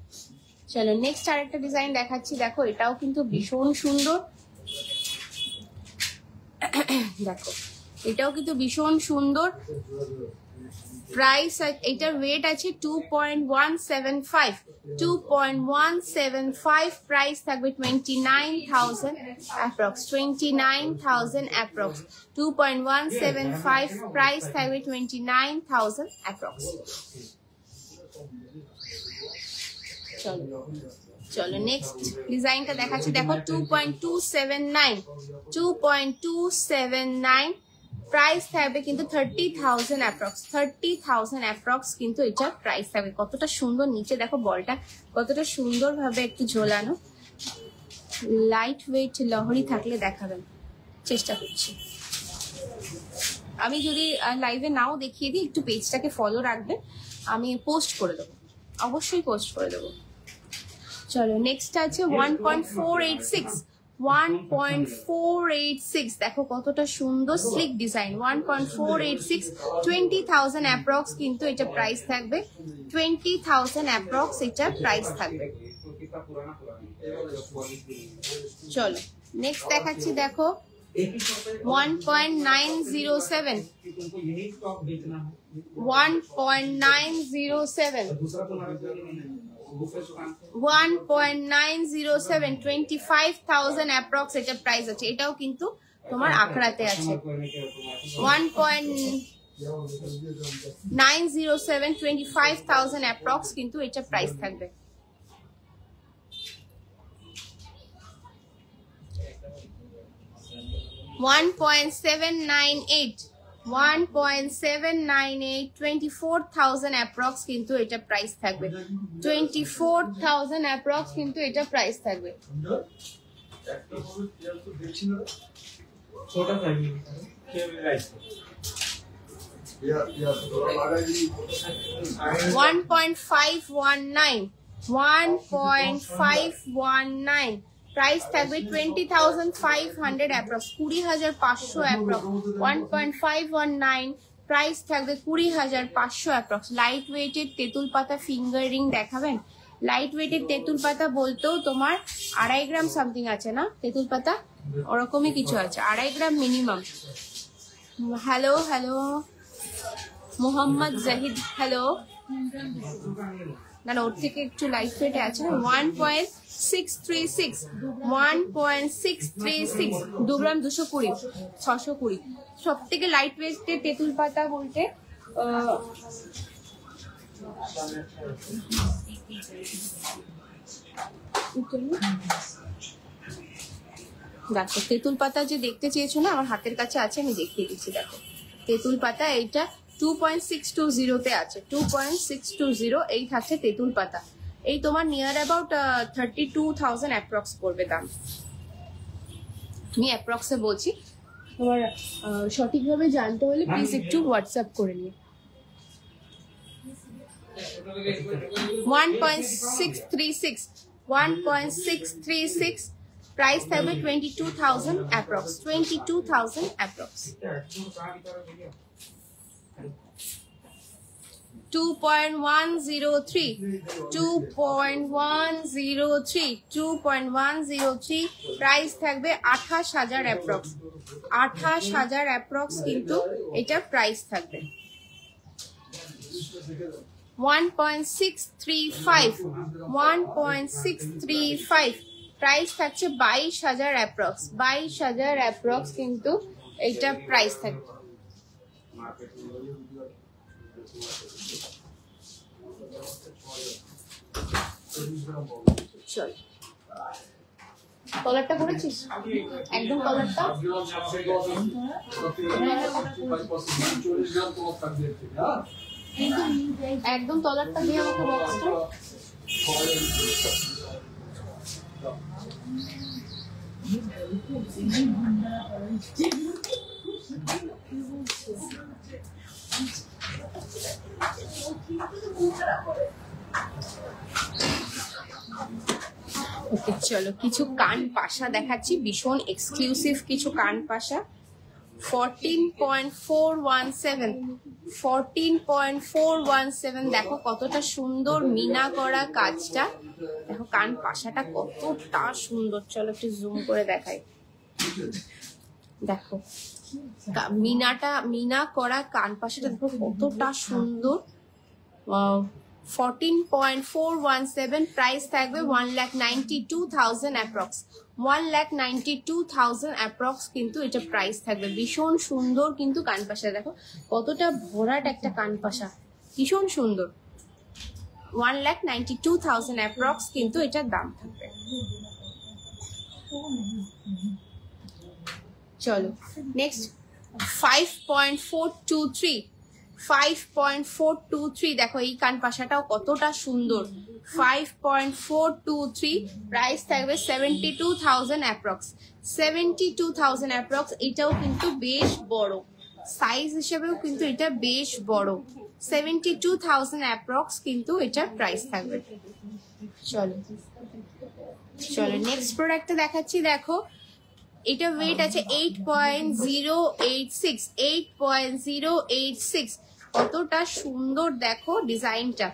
চলো নেক্সট আরেকটা ডিজাইন দেখাচ্ছি, দেখো এটাও কিন্তু ভীষণ সুন্দর। দেখো এটাও কিন্তু ভীষণ সুন্দর। প্রাইস এটার ওয়েট আছে 2.175, 2.175। প্রাইস থাকবে 29,000 অ্যাপ্রক্স, 29,000 অ্যাপ্রক্স, 2.175। প্রাইস থাকবে 29,000 অ্যাপ্রক্স। চলো নেক্সট ডিজাইনটা দেখাচ্ছি, দেখো 2.279, 2.279। প্রাইস থাকবে কিন্তু 30,000 অ্যাপ্রক্স, 30,000 অ্যাপ্রক্স কিন্তু এটার প্রাইস থাকবে। কতটা সুন্দর, নিচে দেখো বলটা কতটা সুন্দর ভাবে একটু ঝোলানো। লাইট ওয়েট লহরি থাকলে দেখাবেন, চেষ্টা করছি। আমি যদি লাইভে নাও দেখিয়ে দিই, একটু পেজটাকে ফলো রাখবে, আমি পোস্ট করে দেবো, অবশ্যই পোস্ট করে দেবো। চলো নেক্সট আছে 1.486, 1.486। দেখো কতটা সুন্দর স্লিক ডিজাইন, 1.486, 20,000 অ্যাপ্রক্স কিন্তু এটা প্রাইস থাকবে, 20,000 অ্যাপ্রক্স এটা প্রাইস থাকবে। চলো নেক্সট দেখাচ্ছি, দেখো 1.907, 1.907, 1.907, 25,000 অ্যাপ্রক্স এটা প্রাইস আছে। এটাও কিন্তু তোমার আখড়াতে আছে। 1.907, 25,000 অ্যাপ্রক্স কিন্তু এটা প্রাইস থাকবে। $1.798, 24,000 অ্যাপ্রক্স কিন্তু এটা প্রাইস থাকবে, 24,000 অ্যাপ্রক্স কিন্তু এটা প্রাইস থাকবে। $1.519, প্রাইস থাকবে 20,500 অ্যাপ্রক্স, 20,500 অ্যাপ্রক্স। 1.519, প্রাইস থাকবে 20,500 অ্যাপ্রক্স। লাইট ওয়েটেড তেঁতুল পাতা ফিঙ্গার রিং দেখাবেন? লাইট ওয়েটেড তেঁতুল পাতা বলতেও তোমার 2.5 গ্রাম সামথিং আছে না তেঁতুল পাতা, ওরকমই কিছু আছে, 2.5 gram minimum. Hello hello Mohammad Zahid, hello. না ওর থেকে একটু লাইট ওয়েটে আছে। 1.636, 1.636, 2 গ্রাম 220, 620। সব থেকে লাইট ওয়েটের তেঁতুল পাতা বলতে দেখো তেঁতুল পাতা যে দেখতে চেয়েছো না, আমার হাতের কাছে আছে, আমি দেখিয়ে দিচ্ছি। দেখো তেঁতুল পাতা এইটা 2.620 তে আছে, 2.620 এই থাকছে তেঁতুল পাতা। এই তোমার নিয়ার অ্যাবাউট 32,000 অ্যাপ্রক্স পড়বে দাম। আমি অ্যাপ্রক্সে বলছি, তোমার সঠিকভাবে জানতে হলে প্লিজ একটু হোয়াটসঅ্যাপ করে নিও। 1.636, 1.636, প্রাইস থাকবে 22,000 অ্যাপ্রক্স, 22,000 অ্যাপ্রক্স। 2.103, 2.103, 2.103, প্রাইস থাকবে 28,000 অ্যাপ্রক্স, 28,000 অ্যাপ্রক্স কিন্তু এটা প্রাইস থাকবে। 1.635, 1.635, প্রাইস থাকছে 22,000 অ্যাপ্রক্স, 22,000 অ্যাপ্রক্স কিন্তু এটা প্রাইস থাকবে। চল কলারটা করেছিস একদম, কলারটা একদম তলারটা দিয়ে আমাকে বক্সটা। ওকে চলো কিছু কান পাশা দেখাচ্ছি, ভীষণ এক্সক্লুসিভ কিছু কান পাশা। 14.417 দেখো কতটা সুন্দর মিনা করা কাজটা, দেখো কান পাশাটা কতটা সুন্দর। চলো একটু জুম করে দেখাই, দেখো মিনা করা কান পাশাটা দেখো কতটা সুন্দর। 14.417 প্রাইস থাকবে 1,92,000 অ্যাপ্রক্স, 1,92,000 অ্যাপ্রক্স কিন্তু এটা প্রাইস থাকবে। ভীষণ সুন্দর কিন্তু কানপাশা, দেখো কতটা ভরাট একটা কানপাশা, ভীষণ সুন্দর। 1,92,000 অ্যাপ্রক্স কিন্তু এটার দাম থাকবে। চলো নেক্সট 5.423 দেখো এই কান পাশাটাও কতটা সুন্দর। 5.423 প্রাইস থাকবে 72,000 অ্যাপ্রক্স, 72,000 অ্যাপ্রক্স। এটাও কিন্তু বেশ বড় সাইজ হিসেবেও কিন্তু এটা বেশ বড়। 72,000 অ্যাপ্রক্স কিন্তু এটা প্রাইস থাকবে। চলো চলো নেক্সট প্রোডাক্টটা দেখাচ্ছি। দেখো এটা ওয়েট আছে 8.086, 8.086 কতটা সুন্দর দেখো ডিজাইনটা।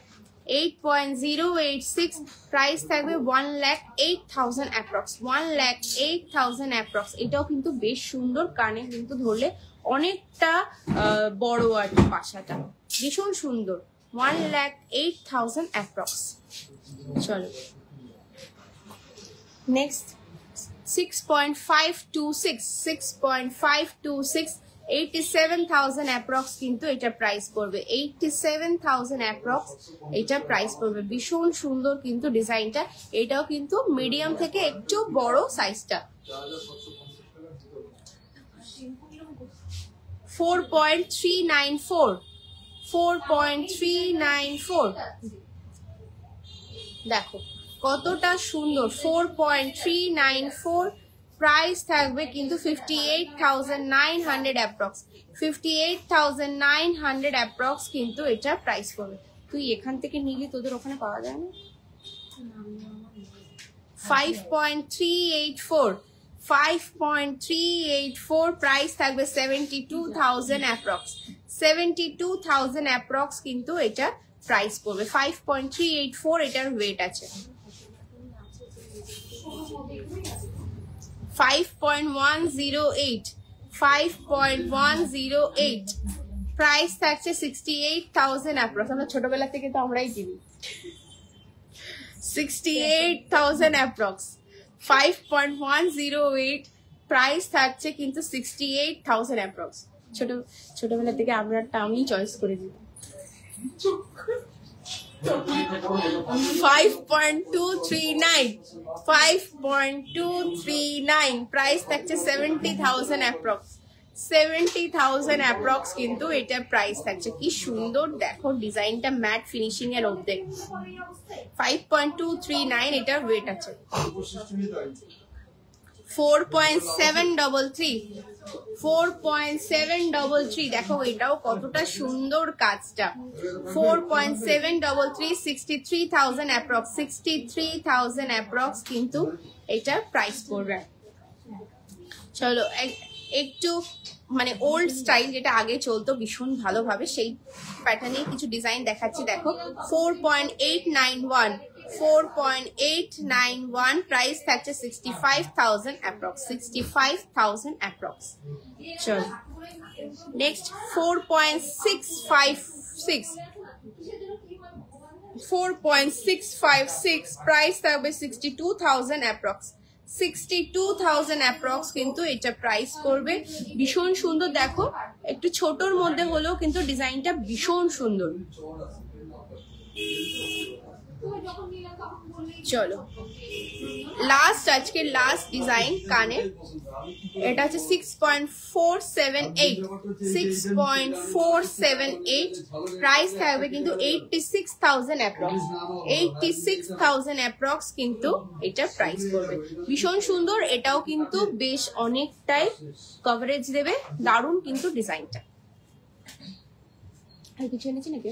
8.086 প্রাইস থাকবে 1,08,000 অ্যাপ্রক্স, 1,08,000 অ্যাপ্রক্স। এটাও কিন্তু বেশ সুন্দর, কানে কিন্তু ধরলে অনেকটা বড় আর পাশাটা ভীষণ সুন্দর। 1,08,000 অ্যাপ্রক্স। চলো নেক্সট 6.526, 87,000 অ্যাপ্রক্স কিন্তু এটা প্রাইস পড়বে। 87,000 অ্যাপ্রক্স এটা প্রাইস পড়বে। ভীষণ সুন্দর কিন্তু ডিজাইনটা, এটাও কিন্তু মিডিয়াম থেকে একটু বড় সাইজটা। 4.394 দেখো কতটা সুন্দর। 4.394 প্রাইস থাকবে কিন্তু 58,900 অ্যাপ্রক্স, 58,900 অ্যাপ্রক্স কিন্তু এটা প্রাইস পড়বে। তুই এখান থেকে নিলি, তোদের ওখানে পাওয়া যায় না। 5.384 প্রাইস থাকবে 72,000 অ্যাপ্রক্স, 72,000 অ্যাপ্রক্স কিন্তু এটা প্রাইস পড়বে। 5.384 এটার ওয়েট আছে। 5.108 প্রাইস থাকছে 68,000 অ্যাপ্রক্স। আমরা ছোটবেলা থেকে তো আমরাই কিনি। 68,000 অ্যাপ্রক্স। 5.108 প্রাইস থাকছে কিন্তু 68,000 অ্যাপ্রক্স। ছোটবেলা থেকে আমরা আমি চয়েস করে দিই। 5.239 প্রাইস থাকছে 70,000 অ্যাপ্রক্স, 70,000 অ্যাপ্রক্স কিন্তু এটা প্রাইস থাকছে। কি সুন্দর দেখো ডিজাইনটা, ম্যাট ফিনিশিং এর মধ্যে। 5.239 এটার ওয়েট আছে। 4.733 দেখো এটাও কতটা সুন্দর কাজটা। 4.733 63,000 অ্যাপ্রক্স, 63,000 অ্যাপ্রক্স কিন্তু এটা প্রাইস পড়বে। চলো একটু মানে ওল্ড স্টাইল যেটা আগে চলতো ভীষণ ভালোভাবে, সেই প্যাটার্নে কিছু ডিজাইন দেখাচ্ছি। দেখো 4.891 প্রাইস থাকছে 65,000 অ্যাপ্রক্স, 65,000 অ্যাপ্রক্স। চলো নেক্সট 4.656 প্রাইস থাকবে 62,000 অ্যাপ্রক্স, 62,000 অ্যাপ্রক্স কিন্তু এটা প্রাইস করবে। ভীষণ সুন্দর দেখো, একটু ছোটর মধ্যে হলেও কিন্তু ডিজাইনটা ভীষণ সুন্দর। চলো লাস্ট, আজকে লাস্ট ডিজাইন কানে, এটা হচ্ছে 6.478, 6.478, প্রাইস থাকবে কিন্তু 86,000 অ্যাপ্রক্স, 86,000 অ্যাপ্রক্স কিন্তু এটা প্রাইস পড়বে। ভীষণ সুন্দর, এটাও কিন্তু বেশ অনেকটাই কভারেজ দেবে, দারুণ কিন্তু ডিজাইনটা। আর কিছু এনেছি নাকি?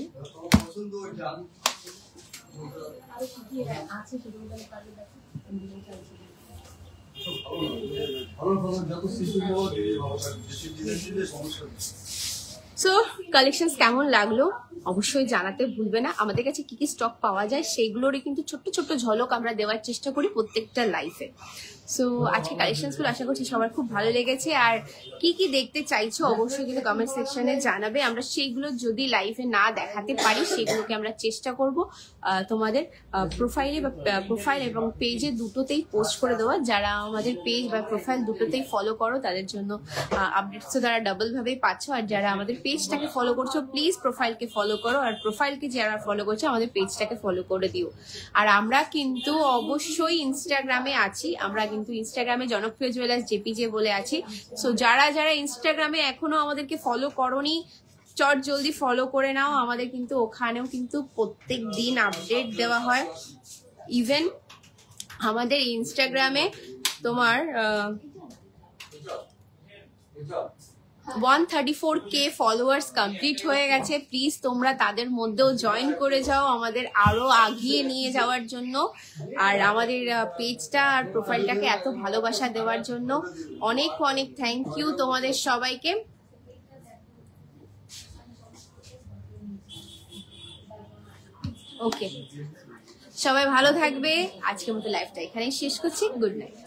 সো কালেকশনস কেমন লাগলো অবশ্যই জানাতে ভুলবে না। আমাদের কাছে কি কি স্টক পাওয়া যায় সেগুলোরই কিন্তু ছোট্ট ছোট্ট ঝলক আমরা দেওয়ার চেষ্টা করি প্রত্যেকটা লাইফে। সো আজকে কালেকশনসগুলো আশা করছি সবার খুব ভালো লেগেছে। আর কি কি দেখতে চাইছো অবশ্যই কিন্তু কমেন্ট সেকশনে জানাবে। আমরা সেইগুলো যদি লাইভে না দেখাতে পারি সেগুলোকে আমরা চেষ্টা করব তোমাদের প্রোফাইল এবং পেজে দুটোতেই পোস্ট করে দেওয়া। যারা আমাদের পেজ বা প্রোফাইল দুটোতেই ফলো করো তাদের জন্য আপডেটস তো তারা ডাবল ভাবেই পাচ্ছ। আর যারা আমাদের পেজটাকে ফলো করছো প্লিজ প্রোফাইলকে ফলো করো, আর প্রোফাইলকে যারা ফলো করছো আমাদের পেজটাকে ফলো করে দিও। আর আমরা কিন্তু অবশ্যই ইনস্টাগ্রামে আছি, আমরা কিন্তু ইনস্টাগ্রামে জনপ্রিয় জুয়েলার্স জেপিজে বলে আছি। সো যারা যারা ইনস্টাগ্রামে এখনো আমাদেরকে ফলো করোনি চট জলদি ফলো করে নাও। আমাদের কিন্তু ওখানেও কিন্তু প্রত্যেক দিন আপডেট দেওয়া হয়। ইভেন আমাদের ইনস্টাগ্রামে তোমার 134K ফলোয়ার্স কমপ্লিট হয়ে গেছে। প্লিজ তোমরা তাদের মধ্যেও জয়েন করে যাও আমাদের আরো আগিয়ে নিয়ে যাওয়ার জন্য। আর আমাদের পেজটা আর প্রোফাইলটাকে এত ভালোবাসা দেওয়ার জন্য অনেক অনেক থ্যাংক ইউ তোমাদের সবাইকে। ওকে, সবাই ভালো থাকবে। আজকের মতো লাইভটা এখানেই শেষ করছি। Good night.